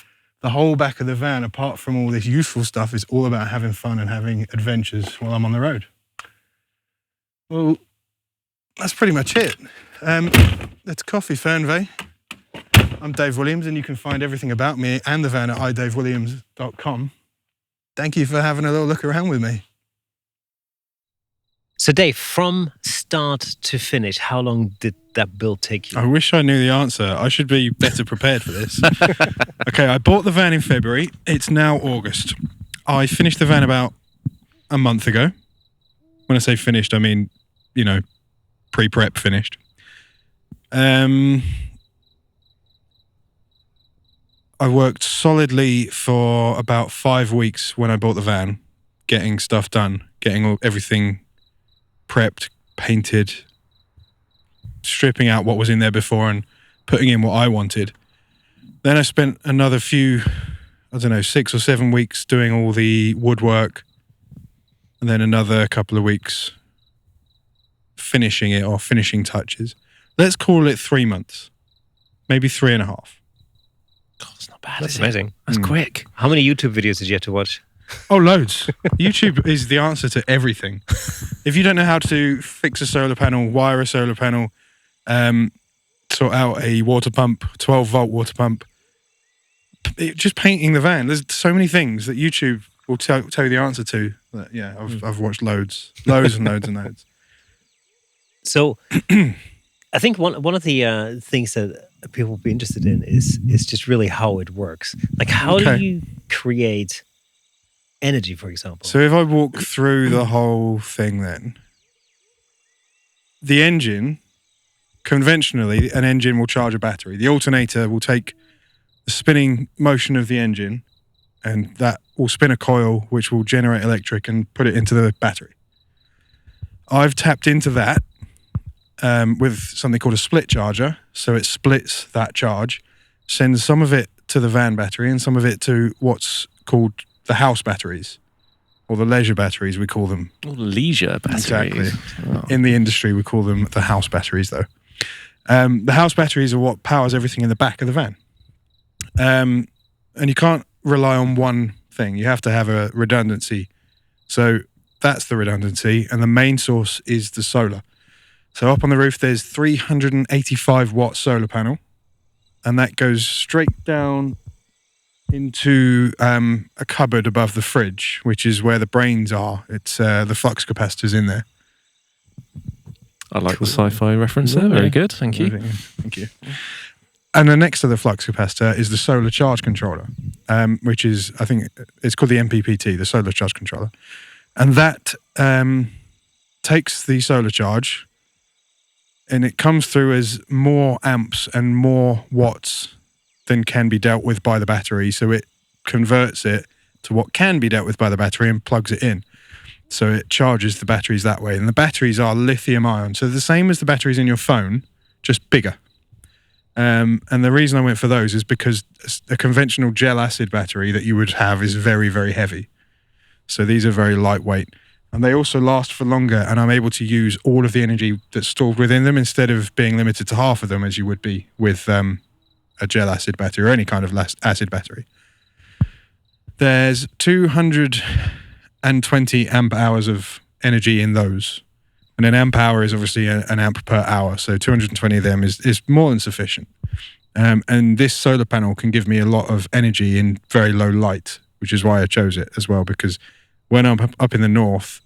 The whole back of the van, apart from all this useful stuff, is all about having fun and having adventures while I'm on the road. Well, that's pretty much it. That's KOFIFERNWEH. I'm Dave Williams, and you can find everything about me and the van at idavewilliams.com. Thank you for having a little look around with me. So Dave, from start to finish, how long did that build take you? I wish I knew the answer. I should be better prepared for this. Okay, I bought the van in February. It's now August. I finished the van about a month ago. When I say finished, I mean, pre-prep finished. I worked solidly for about 5 weeks when I bought the van, getting stuff done, getting everything prepped, painted, stripping out what was in there before and putting in what I wanted. Then I spent another 6 or 7 weeks doing all the woodwork, and then another couple of weeks finishing it or finishing touches. Let's call it 3 months, maybe 3.5. God, it's not bad. That's amazing. That's quick. How many YouTube videos did you have to watch? Oh, loads. YouTube is the answer to everything. If you don't know how to fix a solar panel, wire a solar panel, sort out a water pump, 12-volt water pump, just painting the van, there's so many things that YouTube will tell you the answer to. I've watched loads and loads and loads. So I think one of the things that people will be interested in is just really how it works. Like, how do you create energy, for example? So if I walk through the whole thing then, the engine, conventionally, an engine will charge a battery. The alternator will take the spinning motion of the engine and that will spin a coil which will generate electric and put it into the battery. I've tapped into that with something called a split charger. So it splits that charge, sends some of it to the van battery and some of it to what's called the house batteries, or the leisure batteries, we call them. Oh, leisure batteries. Exactly. Oh. In the industry, we call them the house batteries, though. The house batteries are what powers everything in the back of the van. And you can't rely on one thing. You have to have a redundancy. So that's the redundancy. And the main source is the solar. So up on the roof, there's 385-watt solar panel. And that goes straight down into a cupboard above the fridge, which is where the brains are. It's the flux capacitors in there. I like the sci-fi reference there. Very good. Thank you. Thank you. And then next to the flux capacitor is the solar charge controller, which is, I think, it's called the MPPT, the solar charge controller. And that takes the solar charge and it comes through as more amps and more watts than can be dealt with by the battery. So it converts it to what can be dealt with by the battery and plugs it in. So it charges the batteries that way. And the batteries are lithium ion. So the same as the batteries in your phone, just bigger. And the reason I went for those is because a conventional gel acid battery that you would have is very, very heavy. So these are very lightweight. And they also last for longer. And I'm able to use all of the energy that's stored within them instead of being limited to half of them as you would be with a gel acid battery or any kind of acid battery. There's 220 amp hours of energy in those. And an amp hour is obviously an amp per hour. So 220 of them is more than sufficient. And this solar panel can give me a lot of energy in very low light, which is why I chose it as well. Because when I'm up in the north,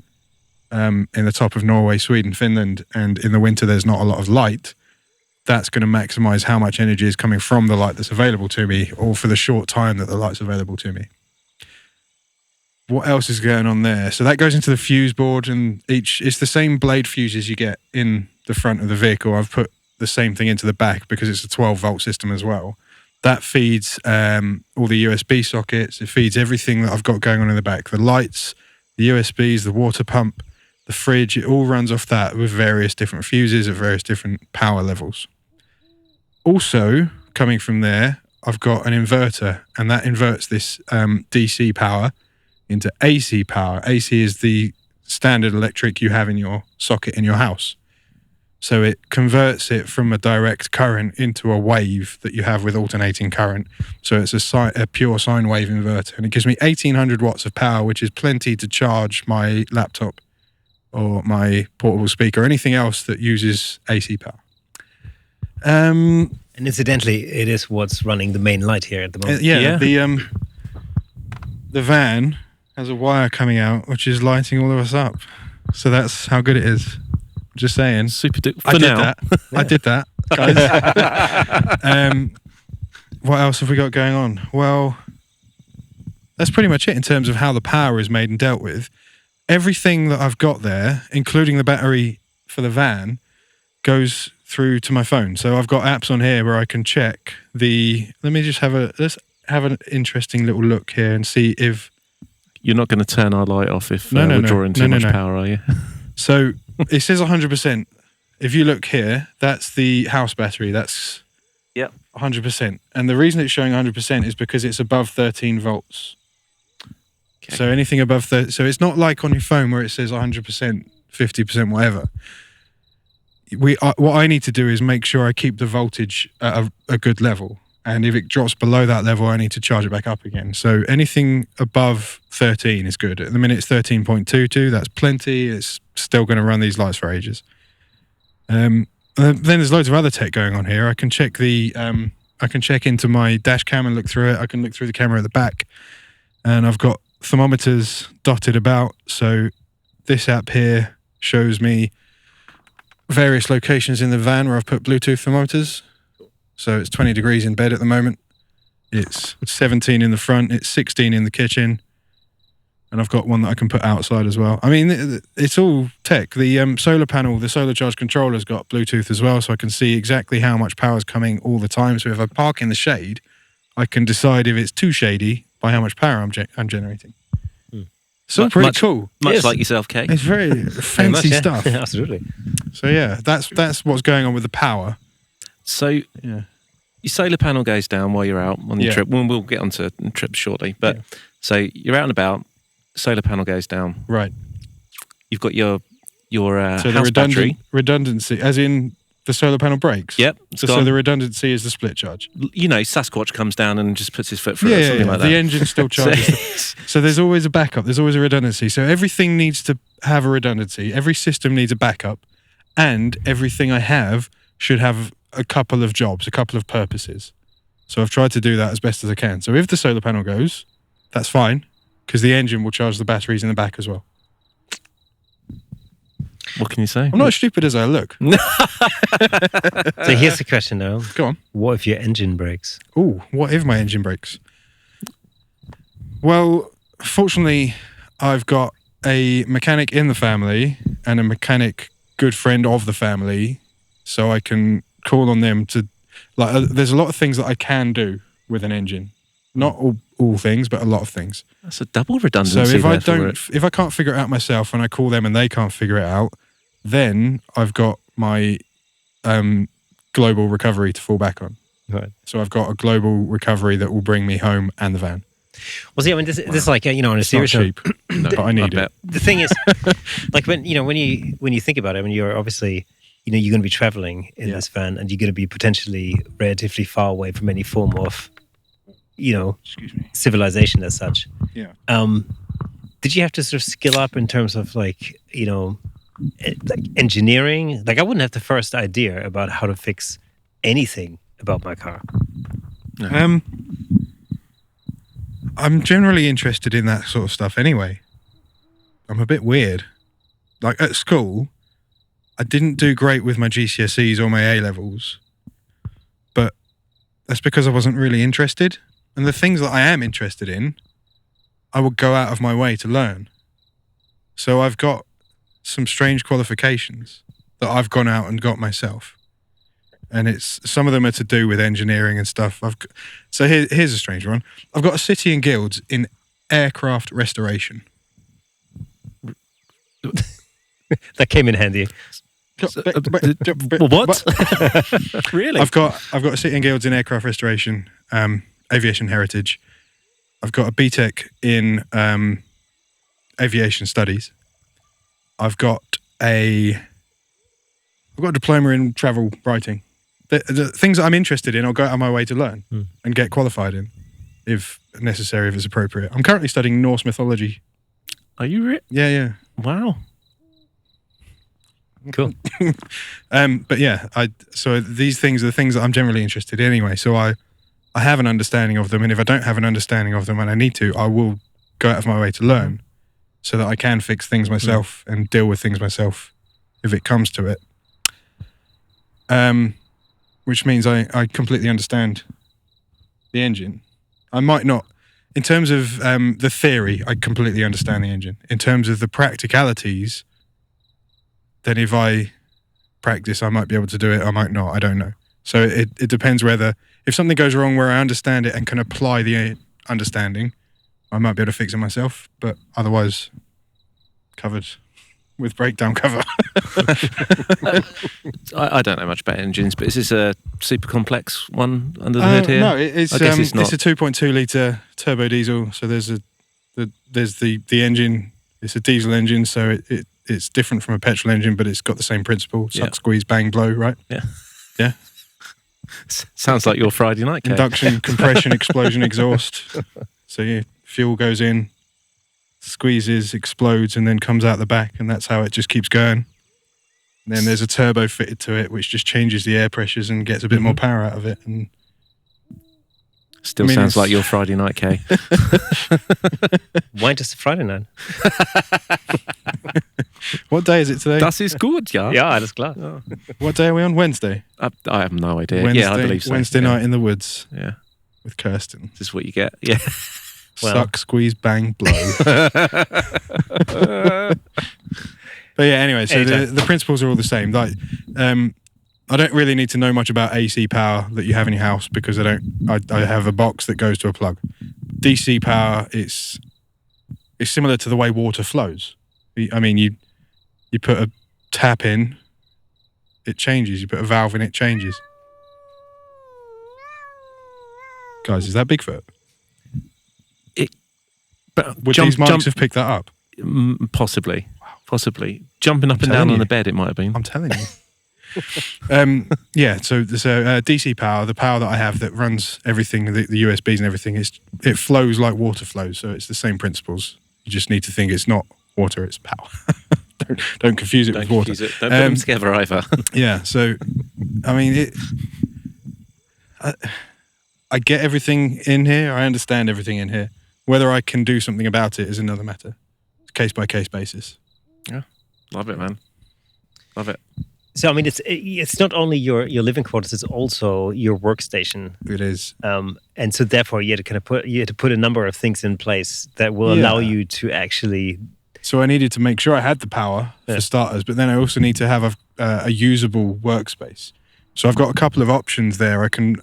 in the top of Norway, Sweden, Finland, and in the winter there's not a lot of light, that's going to maximize how much energy is coming from the light that's available to me, or for the short time that the light's available to me. What else is going on there? So that goes into the fuse board, and it's the same blade fuses you get in the front of the vehicle. I've put the same thing into the back because it's a 12-volt system as well. That feeds all the USB sockets. It feeds everything that I've got going on in the back. The lights, the USBs, the water pump, the fridge, it all runs off that with various different fuses at various different power levels. Also, coming from there, I've got an inverter, and that inverts this DC power into AC power. AC is the standard electric you have in your socket in your house. So it converts it from a direct current into a wave that you have with alternating current. So it's a pure sine wave inverter. And it gives me 1800 watts of power, which is plenty to charge my laptop or my portable speaker or anything else that uses AC power. And incidentally, it is what's running the main light here at the moment. The van has a wire coming out, which is lighting all of us up. So that's how good it is. Just saying. Super duper. I did that, guys. What else have we got going on? Well, that's pretty much it in terms of how the power is made and dealt with. Everything that I've got there, including the battery for the van, goes through to my phone. So I've got apps on here where I can check let's have an interesting little look here and see if... You're not going to turn our light off if we're drawing too much power, are you? So it says 100%. If you look here, that's the house battery. That's 100%. And the reason it's showing 100% is because it's above 13 volts. Okay. So anything above 30. So it's not like on your phone where it says 100%, 50%, whatever. What I need to do is make sure I keep the voltage at a good level. And if it drops below that level, I need to charge it back up again. So anything above 13 is good. At the minute, it's 13.22. That's plenty. It's still going to run these lights for ages. Then there's loads of other tech going on here. I can check into my dash cam and look through it. I can look through the camera at the back. And I've got thermometers dotted about. So this app here shows me various locations in the van where I've put Bluetooth thermometers. So it's 20 degrees in bed at the moment. It's 17 in the front. It's 16 in the kitchen. And I've got one that I can put outside as well. I mean, it's all tech. The solar panel, the solar charge controller's got Bluetooth as well, so I can see exactly how much power is coming all the time. So if I park in the shade, I can decide if it's too shady by how much power I'm generating. So pretty cool. Much like yourself, Kate. It's very fancy stuff. Absolutely. So yeah, that's what's going on with the power. So your solar panel goes down while you're out on your trip. We'll get onto trips shortly. But so you're out and about, solar panel goes down. Right. You've got your so house battery. Redundancy, as in the solar panel breaks? Yep. So the redundancy is the split charge. You know, Sasquatch comes down and just puts his foot through it, something like that. The engine still charges. So there's always a backup. There's always a redundancy. So everything needs to have a redundancy. Every system needs a backup. And everything I have should have a couple of jobs, a couple of purposes. So I've tried to do that as best as I can. So if the solar panel goes, that's fine, because the engine will charge the batteries in the back as well. What can you say? I'm not as stupid as I look. So here's the question though. Go on. What if your engine breaks? Ooh, what if my engine breaks? Well, fortunately, I've got a mechanic in the family and a mechanic good friend of the family, so I can call on them to, there's a lot of things that I can do with an engine. Not all things, but a lot of things. That's a double redundancy. So if I can't figure it out myself and I call them and they can't figure it out, then I've got my global recovery to fall back on. Right. So I've got a global recovery that will bring me home and the van. Well, see, I mean, this is like, on a serious note, but I need it. The thing is, like when you think about it, I mean, you're obviously, you're going to be traveling in this van and you're going to be potentially relatively far away from any form of, civilization as such. Yeah. Did you have to sort of skill up in terms of like engineering? Like I wouldn't have the first idea about how to fix anything about my car. I'm generally interested in that sort of stuff anyway. I'm a bit weird. Like at school, I didn't do great with my GCSEs or my A-levels, but that's because I wasn't really interested. And the things that I am interested in, I would go out of my way to learn. So I've got some strange qualifications that I've gone out and got myself. and it's some of them are to do with engineering and stuff. So here's a strange one. I've got a City and Guilds in aircraft restoration. That came in handy. What? Really? I've got a City and Guilds in aircraft restoration, aviation heritage. I've got a BTEC in aviation studies. I've got a diploma in travel writing. The things that I'm interested in, I'll go out of my way to learn and get qualified in, if necessary, if it's appropriate. I'm currently studying Norse mythology. Are you? Yeah. Wow. Cool. But yeah, so these things are the things that I'm generally interested in anyway. So I have an understanding of them, and if I don't have an understanding of them and I need to, I will go out of my way to learn so that I can fix things myself and deal with things myself if it comes to it. Which means I completely understand the engine. I might not, in terms of the theory, I completely understand the engine. In terms of the practicalities, then if I practice, I might be able to do it, I might not, I don't know. So it depends whether, if something goes wrong where I understand it and can apply the understanding, I might be able to fix it myself, but otherwise covered with breakdown cover. I don't know much about engines, but is this a super complex one under the hood here? No, it's I guess it's not. It's a 2.2 litre turbo diesel. So there's the engine. It's a diesel engine, so it's different from a petrol engine, but it's got the same principle: suck, squeeze, bang, blow. Right? Yeah. Sounds like your Friday night cake. Induction, compression, explosion, exhaust. So fuel goes in, squeezes, explodes, and then comes out the back, and that's how it just keeps going. And then there's a turbo fitted to it, which just changes the air pressures and gets a bit more power out of it. And Still sounds like your Friday night cake. Why just a Friday night? What day is it today? Das ist gut, ja. Ja, alles klar. What day are we on? Wednesday. I have no idea. Wednesday, yeah, I believe so. Wednesday night in the woods. Yeah. With Kersten. This is what you get. Yeah. Suck, squeeze, bang, blow. But yeah, anyway, so the principles are all the same. Like, I don't really need to know much about AC power that you have in your house because I have a box that goes to a plug. DC power is similar to the way water flows. I mean, you put a tap in, it changes. You put a valve in, it changes. Guys, is that Bigfoot? Would these mics have picked that up? Possibly. Possibly. Jumping up and down on the bed, it might have been. I'm telling you. So DC power, the power that I have that runs everything, the USBs and everything, it flows like water flows. So it's the same principles. You just need to think it's not water, it's power. don't confuse it with water. Don't put them together either. Yeah. So, I mean, I get everything in here. I understand everything in here. Whether I can do something about it is another matter. It's case by case basis. Yeah. Love it, man. Love it. So I mean, it's not only your living quarters; it's also your workstation. It is, and so therefore you had to put a number of things in place that will allow you to actually. So I needed to make sure I had the power for starters, but then I also need to have a usable workspace. So I've got a couple of options there. I can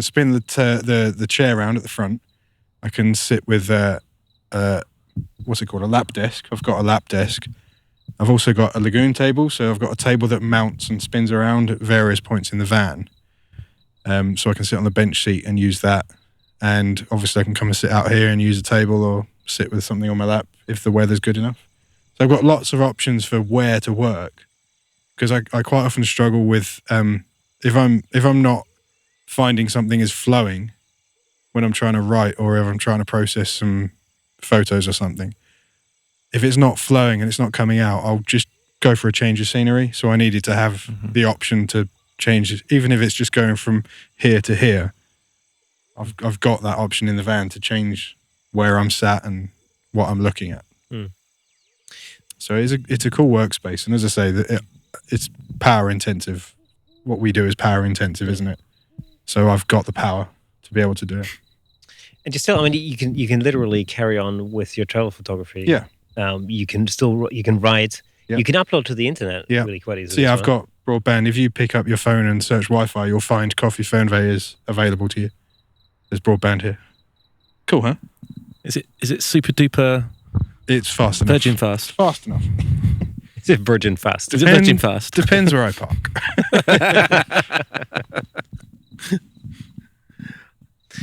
spin the chair around at the front. I can sit with what's it called? A lap desk. I've got a lap desk. I've also got a lagoon table, so I've got a table that mounts and spins around at various points in the van. So I can sit on the bench seat and use that. And obviously I can come and sit out here and use a table or sit with something on my lap if the weather's good enough. So I've got lots of options for where to work because I quite often struggle with if I'm not finding something is flowing when I'm trying to write or if I'm trying to process some photos or something. If it's not flowing and it's not coming out, I'll just go for a change of scenery. So I needed to have the option to change it, even if it's just going from here to here. I've got that option in the van to change where I'm sat and what I'm looking at. So it's a cool workspace, and as I say, it's power intensive. What we do is power intensive, isn't it? So I've got the power to be able to do it. And you still, I mean, you can literally carry on with your travel photography. Yeah. You can write. Yeah. You can upload to the internet really quite easily. So I've got broadband. If you pick up your phone and search Wi-Fi, you'll find KOFIFERNWEH is available to you. There's broadband here. Cool, huh? Is it super duper? It's fast enough. Virgin fast. Fast enough. Is it Virgin Fast? Is it Virgin fast? Depends where I park.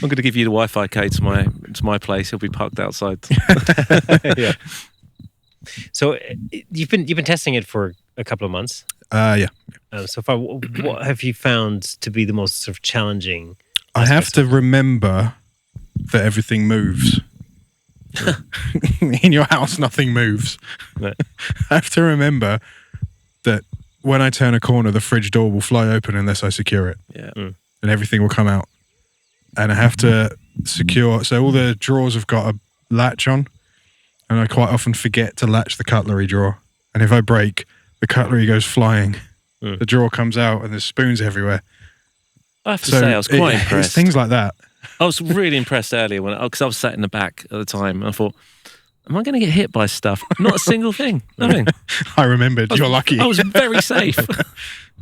I'm going to give you the Wi-Fi code to my place. He'll be parked outside. Yeah. So you've been testing it for a couple of months. Yeah. So far, what have you found to be the most sort of challenging? I have to remember that everything moves. In your house, nothing moves. Right. I have to remember that when I turn a corner, the fridge door will fly open unless I secure it. Yeah. And everything will come out. And I have to secure, so all the drawers have got a latch on, and I quite often forget to latch the cutlery drawer. And if I break, the cutlery goes flying. The drawer comes out and there's spoons everywhere. I have to say, I was quite impressed. It's things like that. I was really impressed earlier because I was sat in the back at the time, and I thought, am I going to get hit by stuff? Not a single thing. Nothing. I remembered. You're lucky. I was very safe.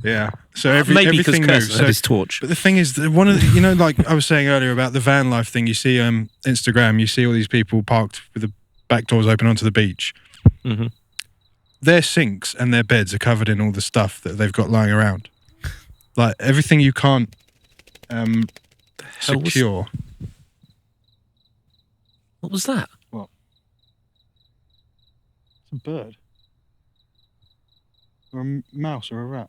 Yeah. So Maybe everything because moves. Kersten had his torch. But the thing is, one of the, like I was saying earlier about the van life thing, you see Instagram, you see all these people parked with the back doors open onto the beach. Mm-hmm. Their sinks and their beds are covered in all the stuff that they've got lying around. Like everything you can't secure. What was that? What? It's a bird. Or a mouse or a rat.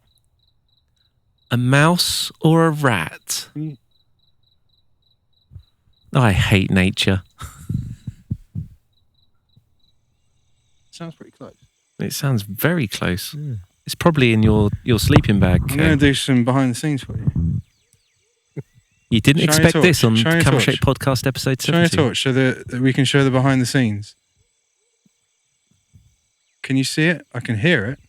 A mouse or a rat? I hate nature. Sounds pretty close. It sounds very close. It's probably in your sleeping bag. I'm going to do some behind the scenes for you. You didn't Shine expect a this on torch. Shine a Camera torch. Shape Podcast episode 70. Shine a torch so that we can show the behind the scenes. Can you see it? I can hear it.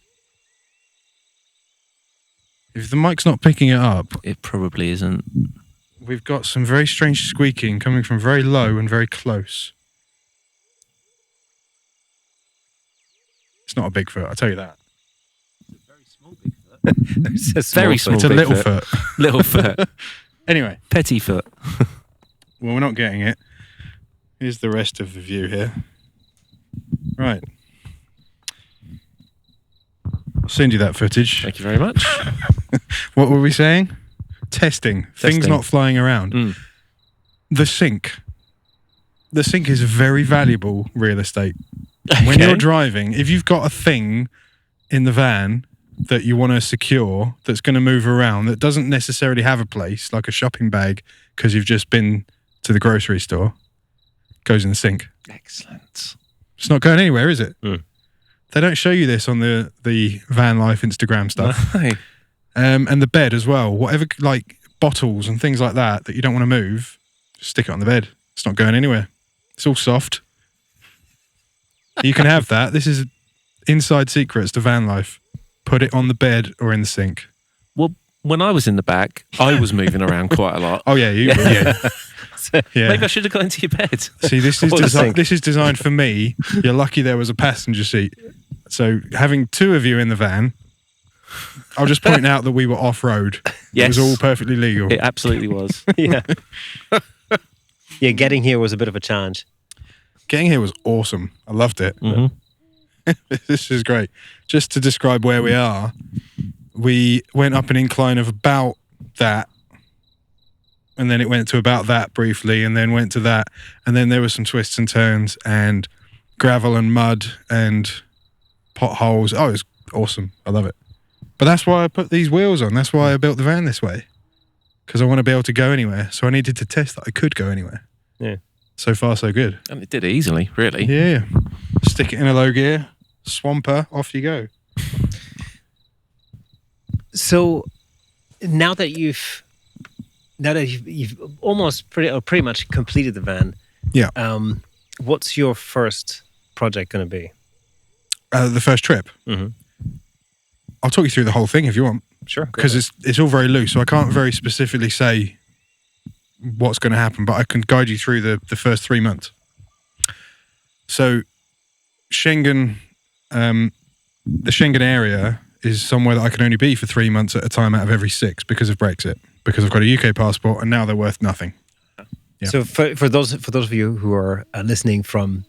If the mic's not picking it up, It probably isn't. we've got some very strange squeaking coming from very low and very close. It's not a Bigfoot, I'll tell you that. It's Very small. It's a little Bigfoot. foot. Little foot. Anyway, Petty foot. well, we're not getting it. Here's the rest of the view here. Right. I'll send you that footage. Thank you very much. What were we saying? Testing. Things not flying around. The sink. The sink is very valuable real estate. When you're driving, if you've got a thing in the van that you want to secure that's going to move around that doesn't necessarily have a place, like a shopping bag because you've just been to the grocery store, goes in the sink. Excellent. It's not going anywhere, is it? Mm. They don't show you this on the van life Instagram stuff. No. And the bed as well. Whatever, like bottles and things like that you don't want to move, just stick it on the bed. It's not going anywhere. It's all soft. You can have that. This is inside secrets to van life. Put it on the bed or in the sink. Well, when I was in the back, I was moving around quite a lot. Oh yeah, yeah. Yeah. Maybe I should have gone into your bed. See, this is Or the sink. this is designed for me. You're lucky there was a passenger seat. So having two of you in the van, I'll just point out that we were off road. Yes. It was all perfectly legal. It absolutely was. Yeah. Yeah, getting here was a bit of a challenge. Getting here was awesome. I loved it. Mm-hmm. This is great. Just to describe where we are, we went up an incline of about that, and then it went to about that briefly, and then went to that, and then there were some twists and turns and gravel and mud and potholes. Oh, it was awesome. I love it. But that's why I put these wheels on. That's why I built the van this way, because I want to be able to go anywhere. So I needed to test that I could go anywhere. Yeah. So far, so good. And it did it easily, really. Yeah. Stick it in a low gear, swamper, off you go. So now that you've almost pretty much completed the van, Yeah. What's your first project going to be? The first trip. Mm-hmm. I'll talk you through the whole thing if you want, Sure. because it's all very loose, so I can't very specifically say what's going to happen, but I can guide you through the first 3 months. So Schengen, the Schengen area is somewhere that I can only be for 3 months at a time out of every 6 because of Brexit, because I've got a UK passport and now they're worth nothing. Yeah. So for those of you who are listening from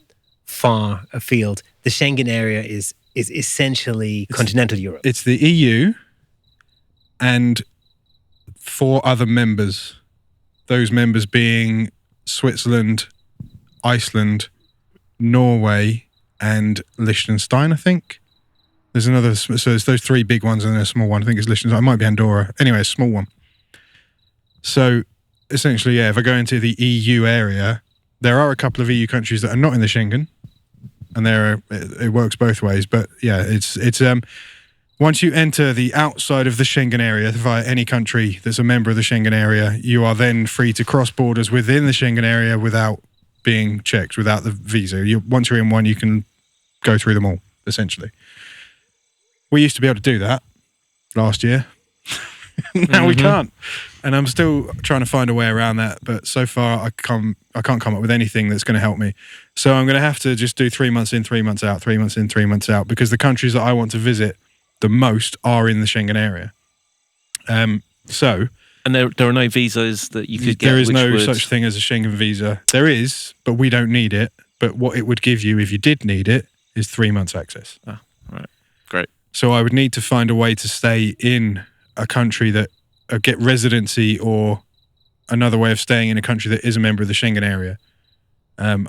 far afield, the Schengen area is essentially continental Europe. It's the EU and 4 other members. Those members being Switzerland, Iceland, Norway, and Liechtenstein, I think. There's another, so there's those 3 big ones and then a small one. I think it's Liechtenstein. It might be Andorra. Anyway, a small one. So essentially, yeah, if I go into the EU area, there are a couple of EU countries that are not in the Schengen, and it works both ways. But yeah, it's once you enter the outside of the Schengen area via any country that's a member of the Schengen area, you are then free to cross borders within the Schengen area without being checked, without the visa. Once you're in one, you can go through them all, essentially. We used to be able to do that last year. Now we can't. And I'm still trying to find a way around that. But so far, I can't come up with anything that's going to help me. So I'm going to have to just do 3 months in, 3 months out, 3 months in, 3 months out, because the countries that I want to visit the most are in the Schengen area. And there are no visas that you could get. There is no such thing as a Schengen visa. There is, but we don't need it. But what it would give you if you did need it is 3 months access. Oh, right. Great. So I would need to find a way to stay in a country that get residency, or another way of staying in a country that is a member of the Schengen area.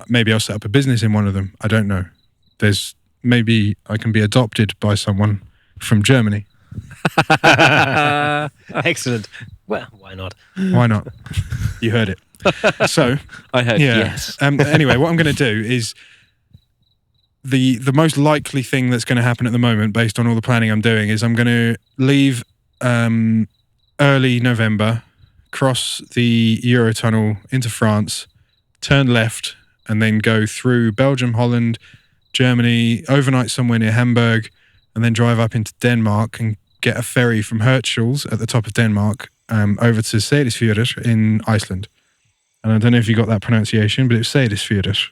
Maybe I'll set up a business in one of them. I don't know. Maybe I can be adopted by someone from Germany. Excellent. Well, why not? Why not? You heard it. So I heard yes. Anyway, what I'm going to do is the most likely thing that's going to happen at the moment, based on all the planning I'm doing, is I'm going to leave early November, cross the Eurotunnel into France, turn left, and then go through Belgium, Holland, Germany, overnight somewhere near Hamburg, and then drive up into Denmark and get a ferry from Hirtshals at the top of Denmark over to Seyðisfjörður in Iceland. And I don't know if you got that pronunciation, but it's Seyðisfjörður.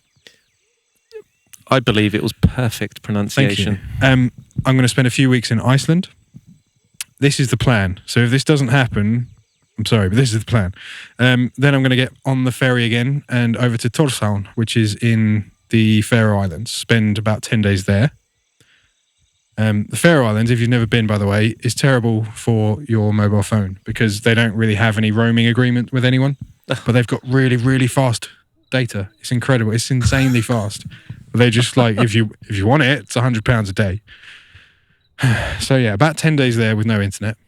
I believe it was perfect pronunciation. Thank you. I'm going to spend a few weeks in Iceland. This is the plan. So if this doesn't happen, I'm sorry, but this is the plan. Then I'm going to get on the ferry again and over to Tórshavn, which is in the Faroe Islands. Spend about 10 days there. The Faroe Islands, if you've never been, by the way, is terrible for your mobile phone because they don't really have any roaming agreement with anyone, but they've got really, really fast data. It's incredible. It's insanely fast. But they just if you want it, it's £100 a day. So yeah, about 10 days there with no internet.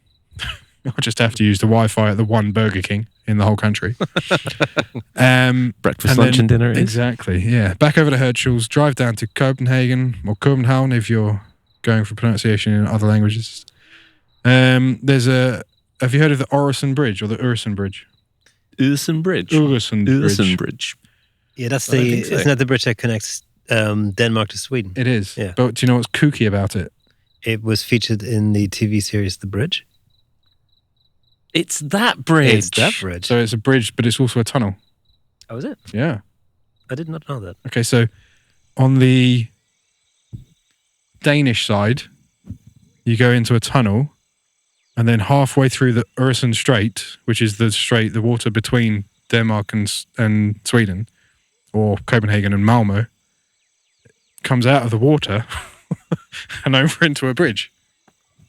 I'll just have to use the Wi-Fi at the one Burger King in the whole country. Breakfast, lunch and dinner. Exactly, yeah. Back over to Hirtshals, drive down to Copenhagen, or Copenhagen if you're going for pronunciation in other languages. Have you heard of the Øresund Bridge or the Øresund Bridge? Øresund Bridge. Øresund Bridge. Yeah, isn't that the bridge that connects Denmark to Sweden? It is. Yeah. But do you know what's kooky about it? It was featured in the TV series The Bridge. It's that bridge. It's that bridge. So it's a bridge, but it's also a tunnel. Oh, is it? Yeah. I did not know that. Okay, so on the Danish side, you go into a tunnel, and then halfway through the Øresund Strait, which is the water between Denmark and Sweden, or Copenhagen and Malmö, comes out of the water and over into a bridge.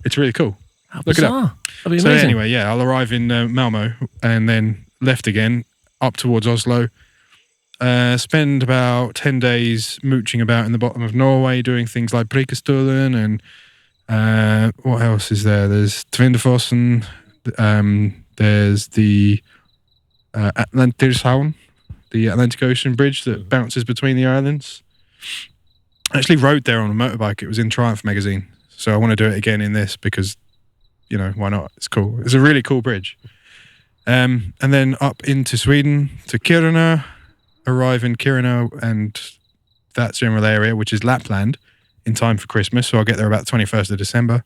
It's really cool. How Look bizarre. it up. That'd be So amazing. anyway, yeah, I'll arrive in Malmö and then left again up towards Oslo. Spend about 10 days mooching about in the bottom of Norway, doing things like Preikestolen and what else is there? There's Tvindefossen. There's the Atlantirshavn, the Atlantic Ocean bridge that bounces between the islands. I actually rode there on a motorbike. It was in Triumph magazine. So I want to do it again in this because, why not? It's cool. It's a really cool bridge. And then up into Sweden to Kiruna, arrive in Kiruna and that general area, which is Lapland, in time for Christmas. So I'll get there about the 21st of December.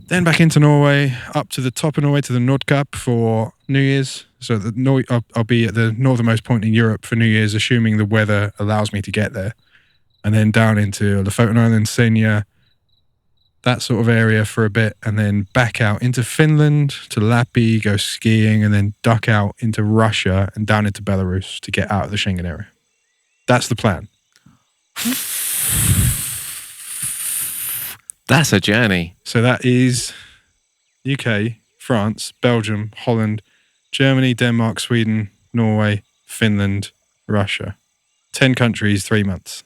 Then back into Norway, up to the top of Norway to the Nordkapp for New Year's. So I'll be at the northernmost point in Europe for New Year's, assuming the weather allows me to get there. And then down into Lofoten Islands, Senja, that sort of area for a bit, and then back out into Finland, to Lappi, go skiing, and then duck out into Russia and down into Belarus to get out of the Schengen area. That's the plan. That's a journey. So that is UK, France, Belgium, Holland, Germany, Denmark, Sweden, Norway, Finland, Russia. 10 countries, 3 months.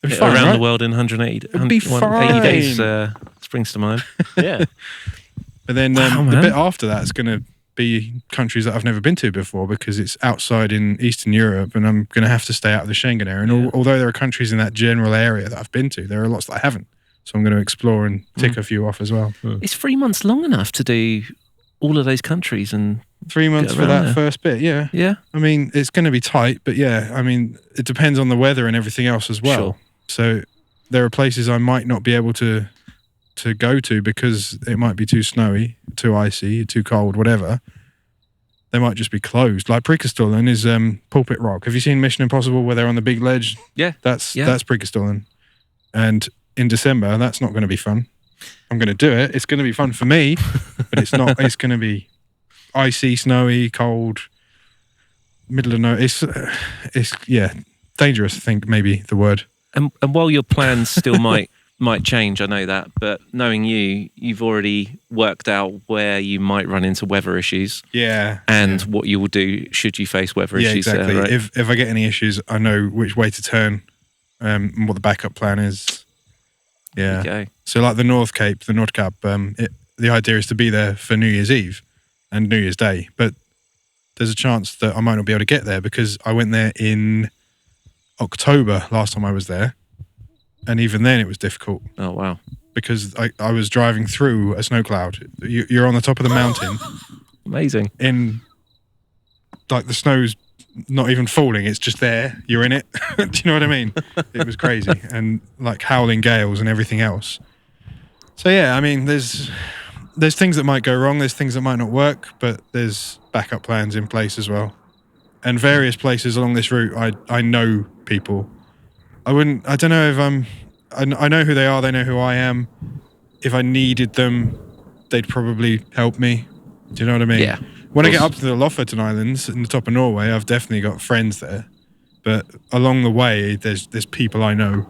It'd be fun, Around right? the world in 180 It'd be 180 days fine. springs to mind. Yeah. But then Wow, the man. bit after that is going to be countries that I've never been to before, because it's outside in Eastern Europe, and I'm going to have to stay out of the Schengen area. And although there are countries in that general area that I've been to, there are lots that I haven't. So I'm going to explore and tick a few off as well. Is 3 months long enough to do all of those countries? And 3 months Get for around that there. first bit, yeah. yeah, I mean, it's going to be tight, but yeah, I mean, it depends on the weather and everything else as well. Sure. So there are places I might not be able to go to because it might be too snowy, too icy, too cold, whatever. They might just be closed. Like Preikestolen is Pulpit Rock. Have you seen Mission Impossible where they're on the big ledge? Yeah. That's Yeah. Preikestolen. And in December, that's not going to be fun. I'm going to do it. It's going to be fun for me, but it's not. It's going to be icy, snowy, cold, middle of no. It's dangerous. I think maybe the word. and while your plans still might change, I know that, but knowing you've already worked out where you might run into weather issues Yeah. and what you will do should you face weather Yeah, issues. exactly. There, right? If I get any issues, I know which way to turn, and what the backup plan is. Yeah. Okay. So like the North Cape, the Nordkap, the idea is to be there for New Year's Eve and New Year's Day, but there's a chance that I might not be able to get there because I went there in October last time I was there, and even then it was difficult Oh wow. because I was driving through a snow cloud. You're on the top of the mountain Amazing. in, like, the snow's not even falling, it's just there, you're in it. Do you know what I mean? It was crazy, and like howling gales and everything else. So yeah, I mean, there's things that might go wrong, there's things that might not work, but there's backup plans in place as well. And various places along this route, I know people. I don't know if I know who they are, they know who I am. If I needed them, they'd probably help me. Do you know what I mean? Yeah. When I get up to the Lofoten Islands in the top of Norway, I've definitely got friends there. But along the way, there's people I know,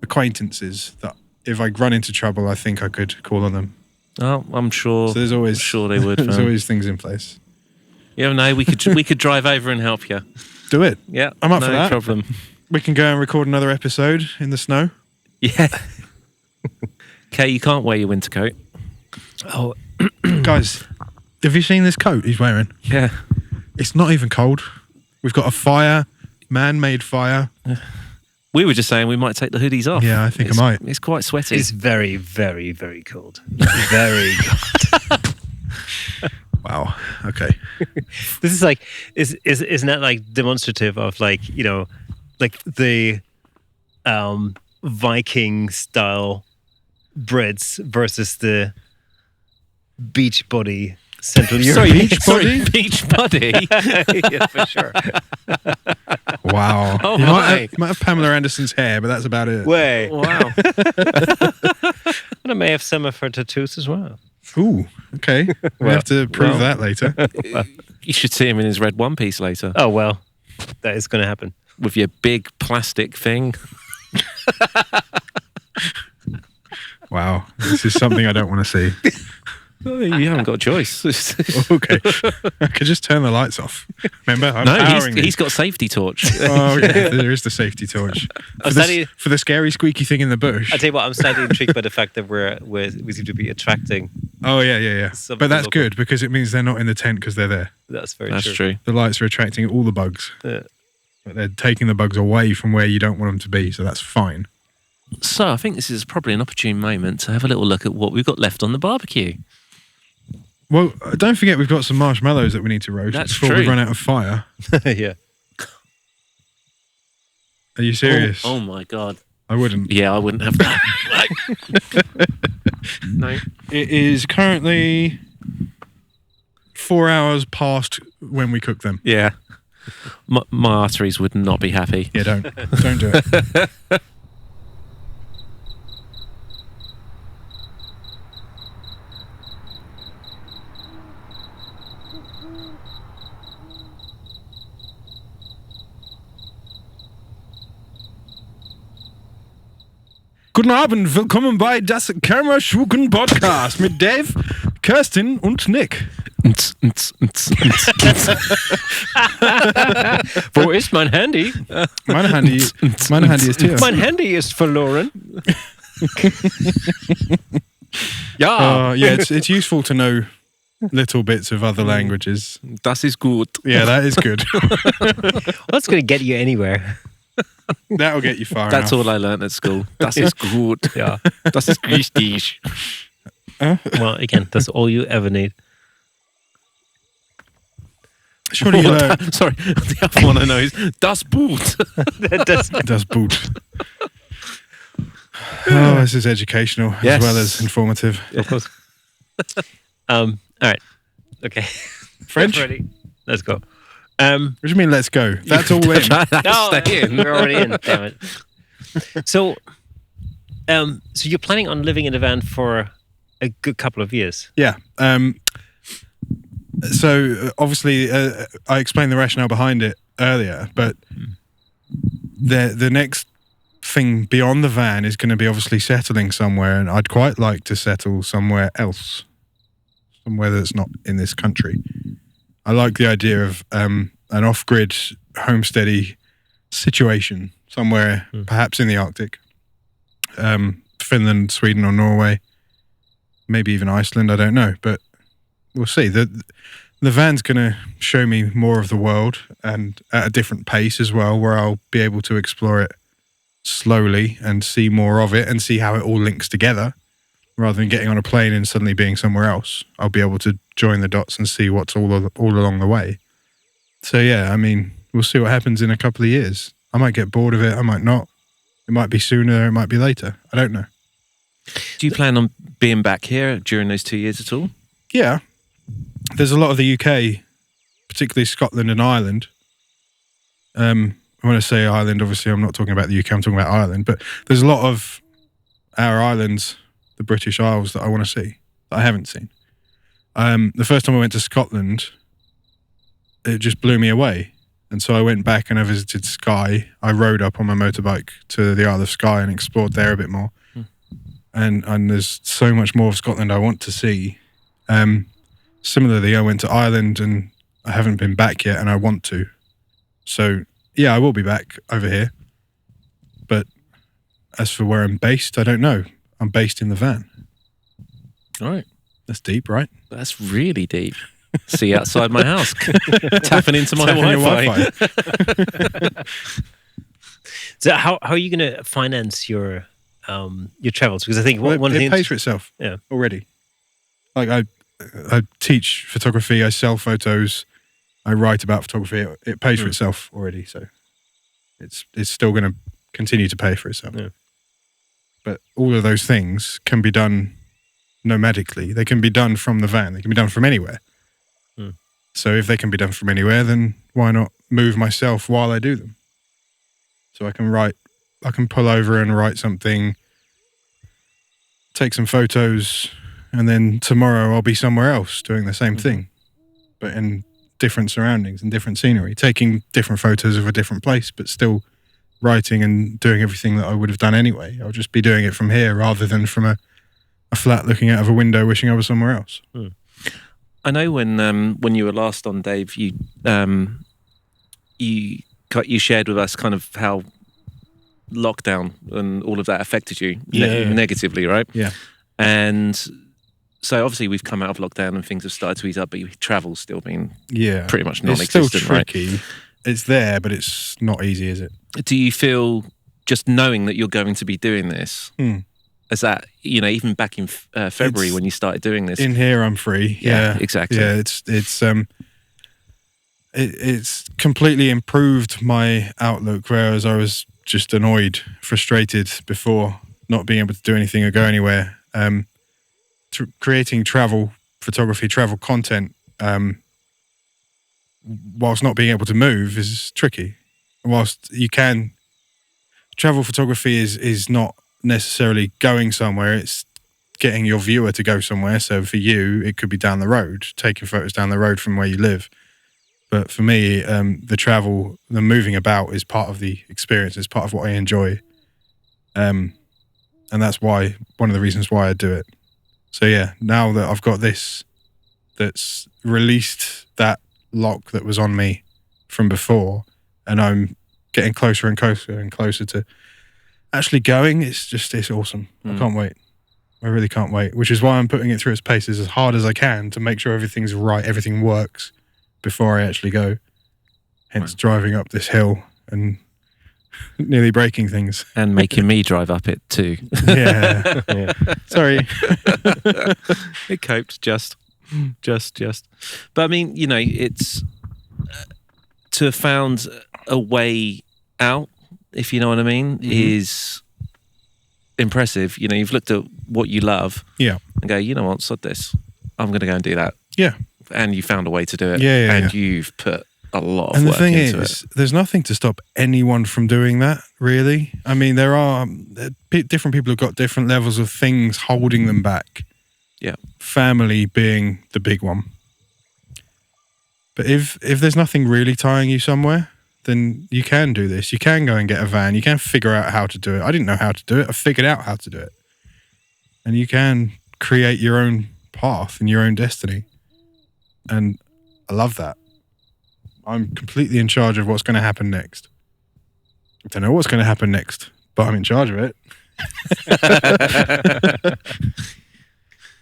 acquaintances, that if I run into trouble, I think I could call on them. Oh, I'm sure. So there's always I'm sure they would. there's fam. always things in place. Yeah, no, we could drive over and help you. Do it. Yeah, I'm up no for that. problem. We can go and record another episode in the snow. Yeah. Okay, you can't wear your winter coat. Oh, Guys, have you seen this coat he's wearing? Yeah. It's not even cold. We've got a fire, man-made fire. We were just saying we might take the hoodies off. Yeah, I think I It's- might. It's quite sweaty. it's very, very, very cold. Very cold. Wow. Okay. This is like, isn't that like demonstrative of, like, you know, like the Viking style Brits versus the beach body Central Europe. Beach body? Beach body. Yeah, for sure. Wow. Oh, you my. might have Pamela Anderson's hair, but that's about it. Way. Wow. And I may have some of her tattoos as well. Ooh, okay. We Well, have to prove well. that later. You should see him in his red one piece later Oh, well, that is going to happen. with your big plastic thing. Wow. This is something I don't want to see. Oh, you haven't got a choice. Okay. I could just turn the lights off. Remember? I'm No, powering he's got safety torch. Oh, yeah. There is the safety torch. I'm For slightly- the scary squeaky thing in the bush. I tell you what, I'm slightly intrigued by the fact that we seem to be attracting. Oh, yeah. Some But that's people- good because it means they're not in the tent because they're there. That's very That's true. true. The lights are attracting all the bugs. Yeah. But they're taking the bugs away from where you don't want them to be, so that's fine. So I think this is probably an opportune moment to have a little look at what we've got left on the barbecue. Well, don't forget we've got some marshmallows that we need to roast That's before we true. run out of fire. Yeah. Are you serious? Oh my God. I wouldn't. Yeah, I wouldn't have that. No. It is currently 4 hours past when we cook them. Yeah. My arteries would not be happy. Yeah, don't do it. Guten Abend, willkommen bei das Kammerschuken Podcast mit Dave, Kersten und Nick. Wo ist mein Handy? Mein Handy ist hier. Mein Handy ist verloren. Ja. Yeah, it's useful to know little bits of other languages. Das ist gut. Yeah, that is good. What's going to get you anywhere? That'll get you far That's enough. all I learned at school. Das ist gut. Yeah. Das ist richtig. Well, again, that's all you ever need. Surely you learn. Sorry, the other one I know is Das Boot. Das Boot. Oh, this is educational Yes. as well as informative. Of course. All right. Okay. French? Ready? Let's go. What do you mean, let's go? That's all in. Stay in. We're already in. Damn it. So you're planning on living in a van for a good couple of years. Yeah. So obviously, I explained the rationale behind it earlier, but the next thing beyond the van is going to be obviously settling somewhere, and I'd quite like to settle somewhere else, somewhere that's not in this country. I like the idea of an off-grid homesteady situation somewhere, perhaps in the Arctic, Finland, Sweden, or Norway, maybe even Iceland. I don't know, but we'll see. The van's going to show me more of the world and at a different pace as well, where I'll be able to explore it slowly and see more of it and see how it all links together. Rather than getting on a plane and suddenly being somewhere else, I'll be able to join the dots and see what's all along the way. So yeah, I mean, we'll see what happens in a couple of years. I might get bored of it. I might not. It might be sooner. It might be later. I don't know. Do you plan on being back here during those 2 years at all? Yeah, there's a lot of the UK, particularly Scotland and Ireland. When I say Ireland, obviously I'm not talking about the UK. I'm talking about Ireland. But there's a lot of our islands, the British Isles, that I want to see, that I haven't seen. The first time I went to Scotland, it just blew me away. And so I went back and I visited Skye. I rode up on my motorbike to the Isle of Skye and explored there a bit more. And there's so much more of Scotland I want to see. Similarly, I went to Ireland and I haven't been back yet and I want to. So, yeah, I will be back over here. But as for where I'm based, I don't know. I'm based in the van. All right. That's deep, right? That's really deep. See outside my house, tapping into my Tapping your Wi-Fi. So how are you going to finance your travels? Because I think one of the it pays for itself. Yeah. Already. Like I teach photography. I sell photos. I write about photography. It pays for itself already. So it's still going to continue to pay for itself. Yeah. But all of those things can be done nomadically. They can be done from the van. They can be done from anywhere. So if they can be done from anywhere, then why not move myself while I do them? So I can pull over and write something, take some photos, and then tomorrow I'll be somewhere else doing the same thing, but in different surroundings and different scenery, taking different photos of a different place, but still writing and doing everything that I would have done anyway. I'll just be doing it from here rather than from a flat looking out of a window wishing I was somewhere else. I know when you were last on, Dave, you shared with us kind of how lockdown and all of that affected you negatively, right? Yeah. And so obviously we've come out of lockdown and things have started to ease up, but travel's still been pretty much non-existent, it's still tricky. Right? It's there, but it's not easy, is it? Do you feel, just knowing that you're going to be doing this, as that, even back in February when you started doing this? In here, I'm free. Yeah, exactly. Yeah, it's completely improved my outlook, whereas I was just annoyed, frustrated before, not being able to do anything or go anywhere. Creating travel photography, travel content, whilst not being able to move is tricky. Whilst you can, travel photography is not necessarily going somewhere, it's getting your viewer to go somewhere. So for you, it could be down the road, taking photos down the road from where you live. But for me, the travel, the moving about is part of the experience, is part of what I enjoy. And that's one of the reasons why I do it. So yeah, now that I've got this that's released that lock that was on me from before, and I'm getting closer and closer and closer to actually going, it's awesome. I can't wait. I really can't wait, which is why I'm putting it through its paces as hard as I can to make sure everything's right, everything works before I actually go. Hence driving up this hill and nearly breaking things. And making me drive up it too. Yeah. Sorry. It coped just. But I mean, you know, it's to have found a way out, if you know what I mean, is impressive. You know, you've looked at what you love and go, you know what, sod this. I'm going to go and do that. Yeah. And you found a way to do it. And you've put a lot of work into it. And the thing is, there's nothing to stop anyone from doing that, really. I mean, there are different people who've got different levels of things holding them back. Yeah. Family being the big one. But if there's nothing really tying you somewhere, then you can do this. You can go and get a van. You can figure out how to do it. I didn't know how to do it. I figured out how to do it. And you can create your own path and your own destiny. And I love that. I'm completely in charge of what's going to happen next. I don't know what's going to happen next, but I'm in charge of it.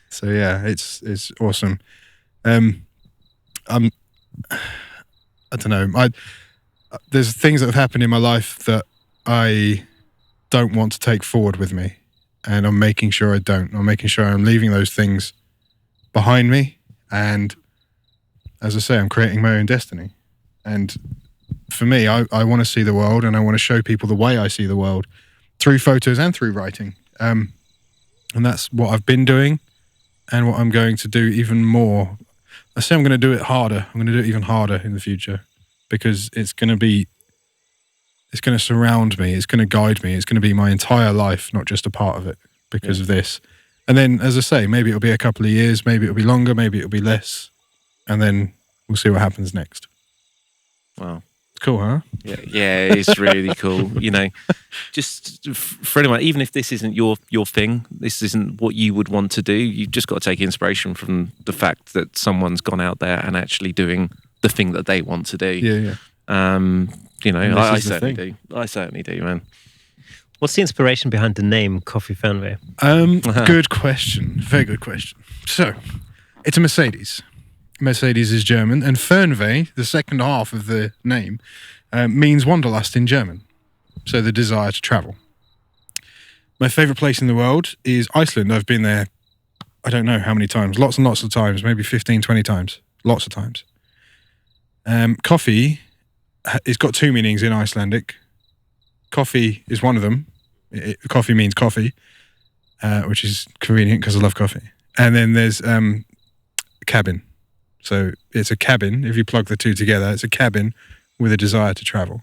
So yeah, it's awesome. I don't know. There's things that have happened in my life that I don't want to take forward with me, and I'm making sure I don't. I'm making sure I'm leaving those things behind me, and as I say, I'm creating my own destiny. And for me, I want to see the world, and I want to show people the way I see the world through photos and through writing. And that's what I've been doing and what I'm going to do even more. I say I'm going to do it harder. I'm going to do it even harder in the future, because it's going to surround me. It's going to guide me. It's going to be my entire life, not just a part of it, because of this. And then, as I say, maybe it'll be a couple of years, maybe it'll be longer, maybe it'll be less. And then we'll see what happens next. Wow. It's cool, huh? Yeah, it's really cool. You know, just for anyone, even if this isn't your thing, this isn't what you would want to do, you've just got to take inspiration from the fact that someone's gone out there and actually doing the thing that they want to do. Yeah. You know, I certainly do. I certainly do, man. What's the inspiration behind the name KOFIFERNWEH? Good question. Very good question. So, it's a Mercedes. Mercedes is German, and Fernweh, the second half of the name, means wanderlust in German. So the desire to travel. My favourite place in the world is Iceland. I've been there, I don't know how many times, lots and lots of times, maybe 15, 20 times, lots of times. Coffee, it's got two meanings in Icelandic. Coffee is one of them. Coffee means coffee, which is convenient because I love coffee. And then there's cabin. So it's a cabin. If you plug the two together, it's a cabin with a desire to travel.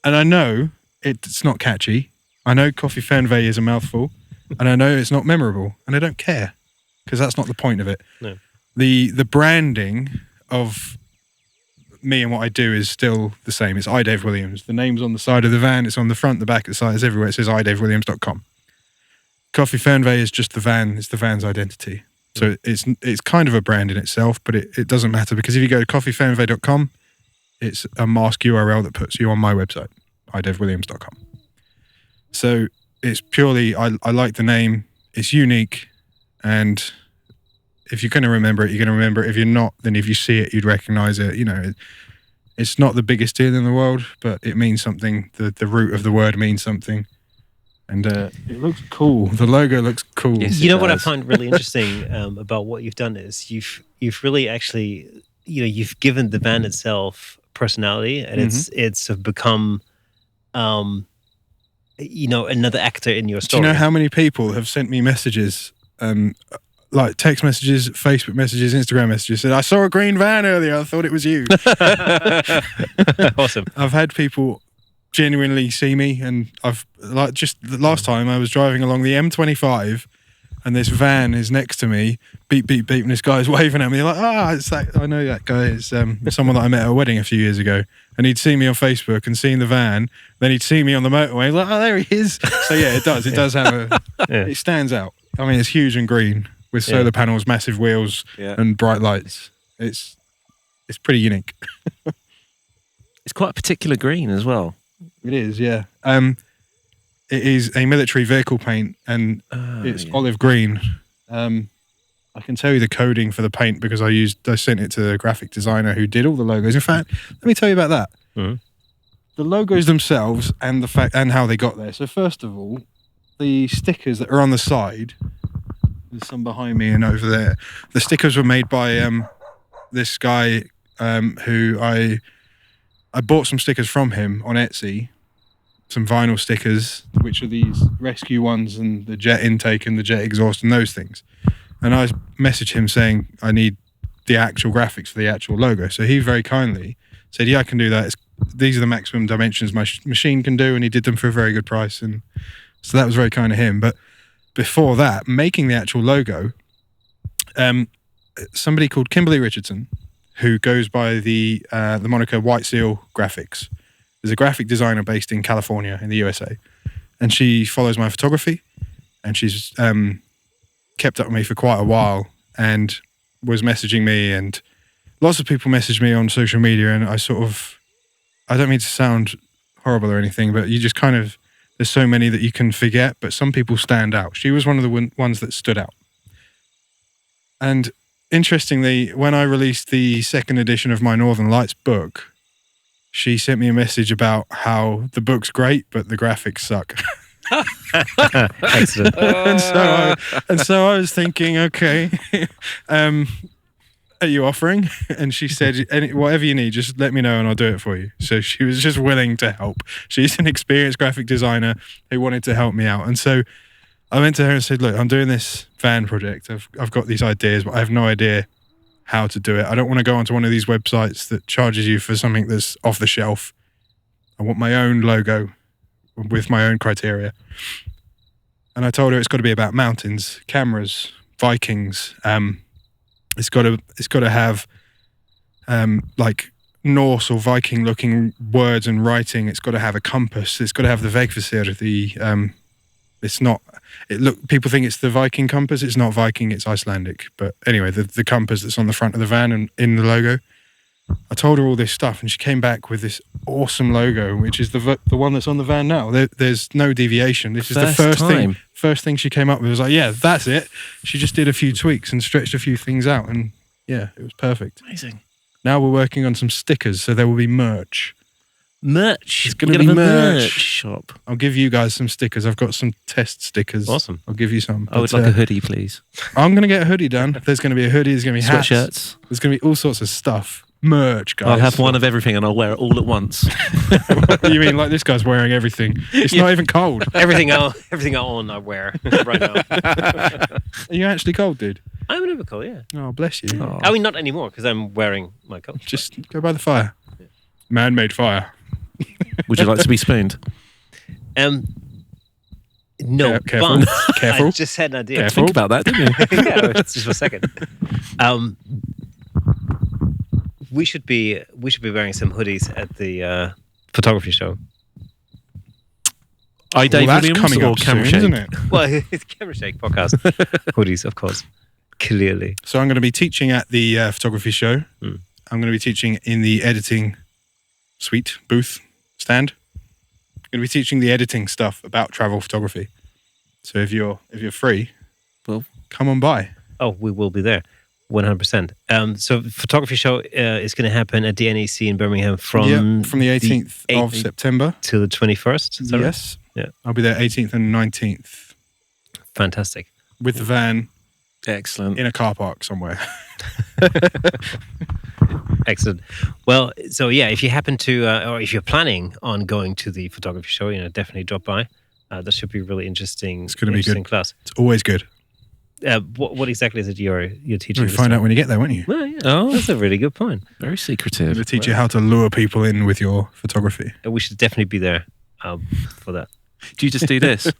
And I know it's not catchy. I know KOFIFERNWEH is a mouthful, and I know it's not memorable, and I don't care, because that's not the point of it. No. The branding of me and what I do is still the same. It's DAVE Williams. The name's on the side of the van. It's on the front, the back, the side. It's everywhere. It says idavewilliams.com. KOFIFERNWEH is just the van. It's the van's identity. So it's kind of a brand in itself, but it doesn't matter, because if you go to KOFIFERNWEH.com, it's a mask URL that puts you on my website, idavewilliams.com. So it's purely, I like the name. It's unique, and if you're going to remember it, you're going to remember it. If you're not, then if you see it, you'd recognize it. You know, it's not the biggest deal in the world, but it means something. The root of the word means something. And it looks cool. The logo looks cool. Yes, you know what I find really interesting about what you've done is you've really actually, you know, you've given the van itself personality, and it's become, you know, another actor in your story. Do you know how many people have sent me messages, like text messages, Facebook messages, Instagram messages, said, I saw a green van earlier, I thought it was you. Awesome. I've had people genuinely see me, and I've, like, just the last time I was driving along the M25 and this van is next to me, beep, beep, beep, and this guy's waving at me like, it's that, I know that guy. It's someone that I met at a wedding a few years ago, and he'd seen me on Facebook and seen the van, then he'd see me on the motorway, like, oh, there he is. So yeah, it does have it stands out. I mean, it's huge and green with solar panels, massive wheels, and bright lights. It's pretty unique. It's quite a particular green as well. It is, yeah. It is a military vehicle paint, and it's olive green. I can tell you the coding for the paint because I sent it to the graphic designer who did all the logos. In fact, let me tell you about that. Mm-hmm. The logos themselves and the fact and how they got there. So first of all, the stickers that are on the side, there's some behind me and over there. The stickers were made by this guy who I bought some stickers from him on Etsy. Some vinyl stickers, which are these rescue ones and the jet intake and the jet exhaust and those things. And I messaged him saying I need the actual graphics for the actual logo. So he very kindly said, yeah, I can do that. These are the maximum dimensions my machine can do, and he did them for a very good price. And so that was very kind of him. But before that, making the actual logo, somebody called Kimberly Richardson, who goes by the moniker White Seal Graphics, is a graphic designer based in California in the USA, and she follows my photography, and she's kept up with me for quite a while and was messaging me, and lots of people message me on social media, and I don't mean to sound horrible or anything, but you just kind of, there's so many that you can forget, but some people stand out. She was one of the ones that stood out. And interestingly, when I released the second edition of my Northern Lights book, she sent me a message about how the book's great, but the graphics suck. Excellent. and so I was thinking, okay, are you offering? And she said, whatever you need, just let me know and I'll do it for you. So she was just willing to help. She's an experienced graphic designer who wanted to help me out. And so I went to her and said, look, I'm doing this van project. I've got these ideas, but I have no idea how to do it. I don't want to go onto one of these websites that charges you for something that's off the shelf. I want my own logo with my own criteria. And I told her it's got to be about mountains, cameras, Vikings. It's got to have like Norse or Viking looking words and writing. It's got to have a compass. It's got to have the Vegvisir. It's not. People think it's the Viking compass. It's not Viking. It's Icelandic. But anyway, the compass that's on the front of the van and in the logo. I told her all this stuff, and she came back with this awesome logo, which is the one that's on the van now. There's no deviation. This is the first thing she came up with. Was like, yeah, that's it. She just did a few tweaks and stretched a few things out, and yeah, it was perfect. Amazing. Now we're working on some stickers, so there will be merch. Merch. It's going to be merch shop. I'll give you guys some stickers. I've got some test stickers. Awesome. I'll give you some. I would like a hoodie, please. I'm going to get a hoodie done. There's going to be a hoodie. There's going to be hats. Sweatshirts. There's going to be all sorts of stuff. Merch, guys. I'll have one of everything and I'll wear it all at once. You mean like this guy's wearing everything? It's not even cold. Everything I own, I wear right now. Are you actually cold, dude? I'm never cold, yeah. Oh, bless you. Oh. I mean, not anymore because I'm wearing my coat. Just go by the fire. Man-made fire. Would you like to be spooned? No, careful. but Careful. I just had an idea. Careful. Think about that, didn't you? Yeah, just for a second. We should be wearing some hoodies at the photography show. Dave that's Williams coming or up Camera soon, Shake? isn't it? Well, it's Camera Shake podcast hoodies, of course. Clearly. So I'm going to be teaching at the photography show. I'm going to be teaching in the editing suite booth stand. I'm going to be teaching the editing stuff about travel photography. So if you're free, well, come on by. Oh, we will be there. 100%. So photography show is going to happen at the NEC in Birmingham from the 18th of September to the 21st. Is that yes. Right? Yeah. I'll be there 18th and 19th. Fantastic. With the van. Excellent. In a car park somewhere. Excellent. Well, so yeah, if you happen to, or if you're planning on going to the photography show, definitely drop by. That should be really interesting. It's going to be good. Class. It's always good. What exactly is it you're teaching? You'll find out when you get there, won't you? Well, yeah. Oh, that's a really good point. Very secretive. To teach you how to lure people in with your photography. We should definitely be there for that. Do you just do this?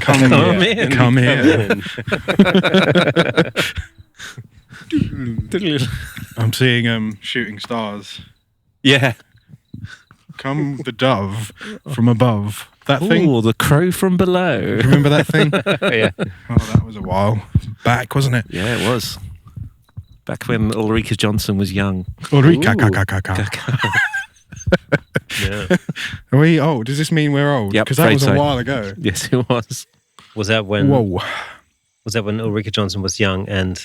Come in. Come in. I'm seeing shooting stars. Yeah. Come the dove from above. That thing. Oh, the crow from below. Remember that thing? Yeah. Oh, that was a while back, wasn't it? Yeah, it was. Back when Ulrika Johnson was young. Ulrika. Yeah. Are we old? Does this mean we're old? Yep, Because that was afraid a so. while ago. Yes, it was. Was that when? Whoa. Was that when Ulrika Johnson was young and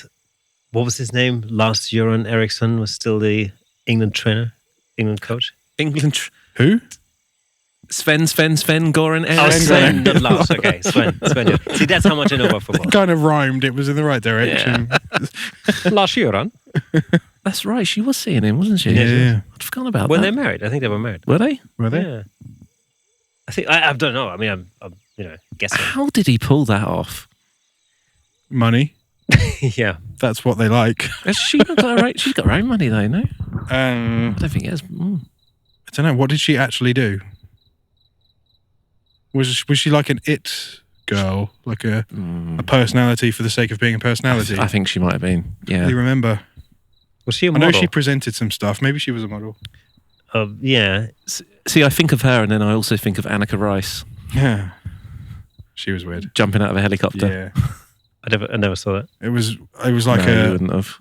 what was his name? Lars Göran Eriksson was still the England trainer, England coach. England. Who? Sven Goran Oh, Eriksson. Sven, not Lars. Okay, Sven. Yeah. See, that's how much I know about football. It kind of rhymed. It was in the right direction. Lars Göran. That's right. She was seeing him, wasn't she? Yeah. I'd forgotten about When that. they married, I think they were married. Were they? Were they? Yeah. I think I don't know. I mean, I'm guessing. How did he pull that off? Money. Yeah. That's what they like. Has she got her own, she's got her own money though, no? I don't think it has. I don't know. What did she actually do? Was she like an it girl, like a personality for the sake of being a personality? I think she might have been. Do Yeah. you remember? Was she a I model? know she presented some stuff. Maybe she was a model. Yeah. See, I think of her, and then I also think of Annika Rice Yeah. She was weird. jumping out of a helicopter. Yeah. I never saw that. It was like No, you wouldn't have.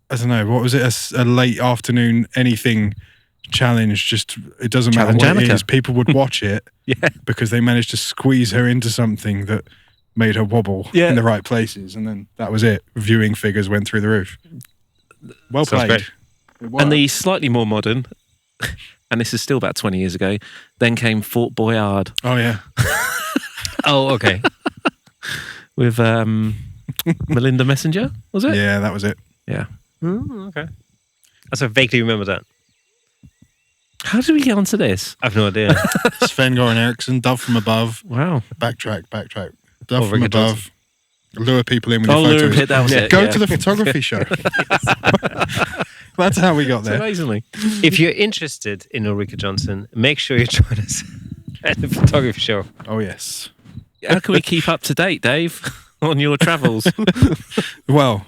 I don't know, what was it? A late afternoon anything challenge. Just it doesn't matter Challenge what it Annika. is. People would watch it Yeah. because they managed to squeeze her into something that made her wobble Yeah. in the right places, and then that was it. Viewing figures went through the roof. Well Sounds played. great. It worked. And the slightly more modern, and this is still about 20 years ago, then came Fort Boyard Oh yeah. Oh, okay. with Melinda Messenger, was it? Yeah, that was it. Yeah. Okay. I so vaguely remember that. How did we get onto this? I've no idea. Sven Goran Eriksson, dove from above. Wow. Backtrack. Dove from Ulrika above. Lure people in with Oh, your Lure photos. that was it. Go yeah. to the photography show. That's how we got there. Amazingly. If you're interested in Ulrika Johnson, make sure you join us at the photography show. Oh yes. How can we keep up to date, Dave, on your travels? Well,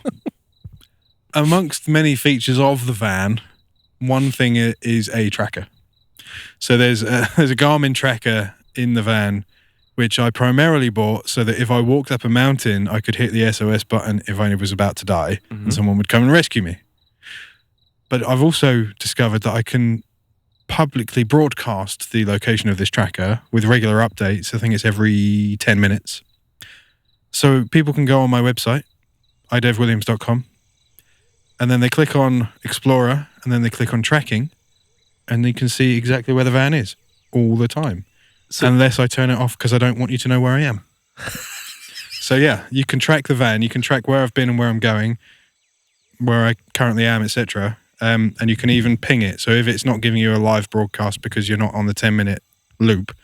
amongst many features of the van, one thing is a tracker. So there's a Garmin tracker in the van, which I primarily bought so that if I walked up a mountain, I could hit the SOS button if I was about to die, and someone would come and rescue me. But I've also discovered that I can publicly broadcast the location of this tracker with regular updates. I think it's every 10 minutes. So people can go on my website, davewilliams.com, and then they click on Explorer, and then they click on Tracking, and they can see exactly where the van is all the time. So- Unless I turn it off because I don't want you to know where I am. So yeah, you can track the van, you can track where I've been and where I'm going, where I currently am, etc. And you can even ping it. So if it's not giving you a live broadcast because you're not on the 10-minute loop,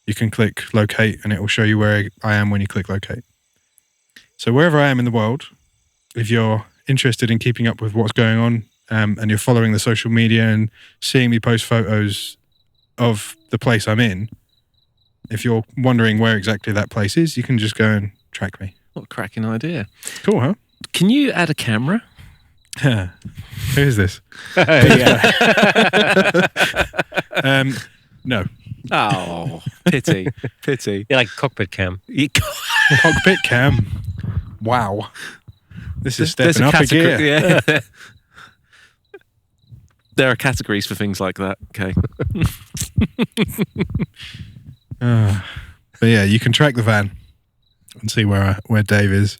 you can click locate and it will show you where I am when you click locate. So wherever I am in the world, if you're interested in keeping up with what's going on and you're following the social media and seeing me post photos of the place I'm in, if you're wondering where exactly that place is, you can just go and track me. What a cracking idea. Cool, huh? Can you add a camera? Who is this? No. Oh, pity. Yeah, like cockpit cam. Cockpit cam. Wow. This is There's stepping up a gear. Yeah. There are categories for things like that. Okay. But yeah, you can track the van and see where Dave is,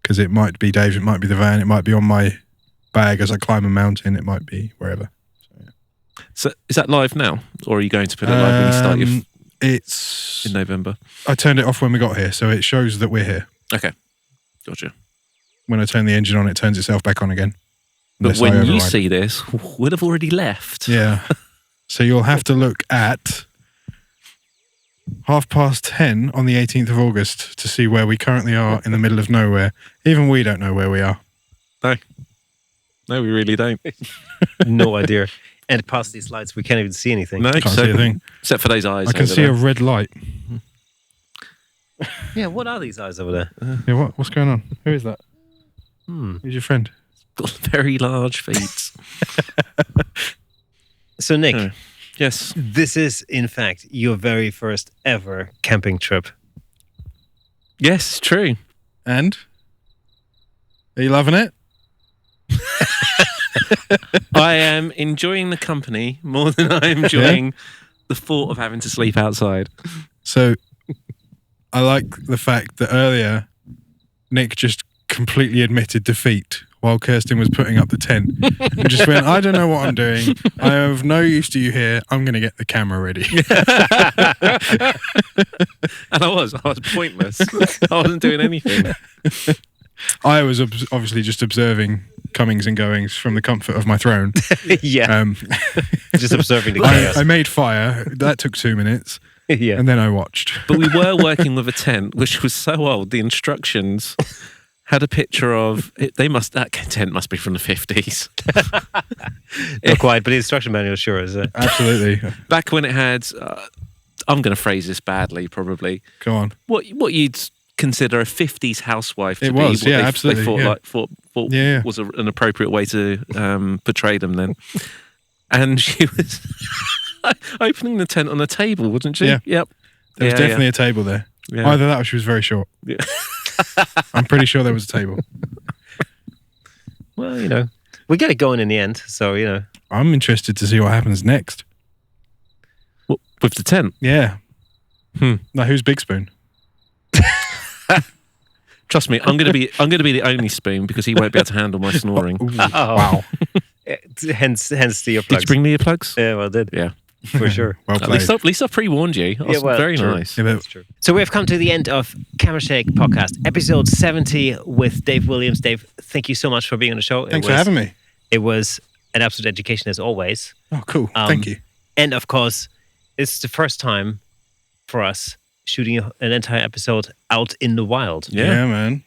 because it might be Dave, it might be the van, it might be on my bag as I climb a mountain, it might be wherever. So is that live now, or are you going to put it live when you start your It's in November? I turned it off when we got here, so it shows that we're here. Okay, gotcha. When I turn the engine on, it turns itself back on again. But Unless I when you override. see this, we'd have already left. Yeah. So you'll have to look at 10:30 on the 18th of August to see where we currently are in the middle of nowhere. Even we don't know where we are. No, we really don't. No idea. And past these lights, we can't even see anything. No, Can't see a thing. except for those eyes. I can over see there. a red light. Yeah, what are these eyes over there? Yeah, what's going on? Who is that? Hmm. Who's your friend? Got very large feet. So, Nick, Yes. this is, in fact, your very first ever camping trip. Yes, true. And? Are you loving it? I am enjoying the company more than I am enjoying the thought of having to sleep outside. So, I like the fact that earlier, Nick just completely admitted defeat while Kersten was putting up the tent. And just went, I don't know what I'm doing. I have no use to you here. I'm going to get the camera ready. And I was pointless. I wasn't doing anything. I was obviously just observing comings and goings from the comfort of my throne. Yeah. Just observing the chaos. I made fire. That took 2 minutes. Yeah. And then I watched. But we were working with a tent, which was so old. The instructions had a picture of it. That tent must be from the 50s. Not quite, but the instruction manual sure is. Absolutely. Back when it had, I'm going to phrase this badly, probably. Go on. What you'd consider a 50s housewife to It be. was, What yeah, they absolutely, thought Yeah. was an appropriate way to portray them then. And she was opening the tent on a table, wasn't she? Yeah. Yep. There was definitely a table there. Yeah. Either that or she was very short. Yeah. I'm pretty sure there was a table. Well, we get it going in the end. So, I'm interested to see what happens next. What, with the tent? Yeah. Now, who's Big Spoon? Trust me, I'm going to be the only spoon because he won't be able to handle my snoring. Wow. hence the earplugs. Did you bring the earplugs? Yeah, well, I did. Yeah. For sure. Well At played. least I pre-warned you. That was very true. nice. Yeah, but That's true. So we have come to the end of Camera Shake podcast, episode 70 with Dave Williams. Dave, thank you so much for being on the show. thanks for having me. It was an absolute education as always. Oh, cool. Thank you. And of course, it's the first time for us shooting an entire episode out in the wild. Yeah. Man.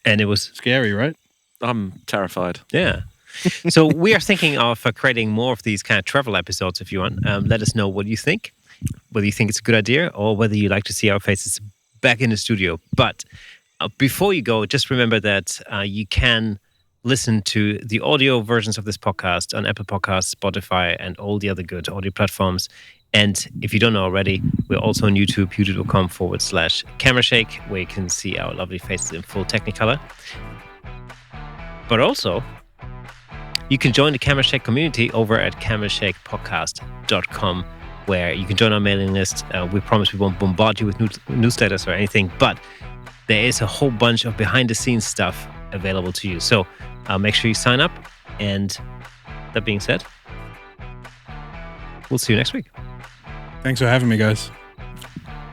And it was, Scary, right? I'm terrified. yeah. So we are thinking of creating more of these kind of travel episodes if you want. Let us know what you think, whether you think it's a good idea or whether you like to see our faces back in the studio. But before you go, just remember that you can listen to the audio versions of this podcast on Apple Podcasts, Spotify, and all the other good audio platforms. And if you don't know already, we're also on YouTube, youtube.com/Camera Shake, where you can see our lovely faces in full Technicolor. But also, you can join the Camera Shake community over at camerashakepodcast.com, where you can join our mailing list. We promise we won't bombard you with newsletters or anything, but there is a whole bunch of behind-the-scenes stuff available to you. So make sure you sign up. And that being said, we'll see you next week. Thanks for having me, guys.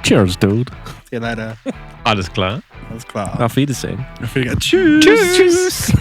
Cheers, dude. See you later. Alles klar. Alles klar. Auf Wiedersehen. Tschüss. Tschüss.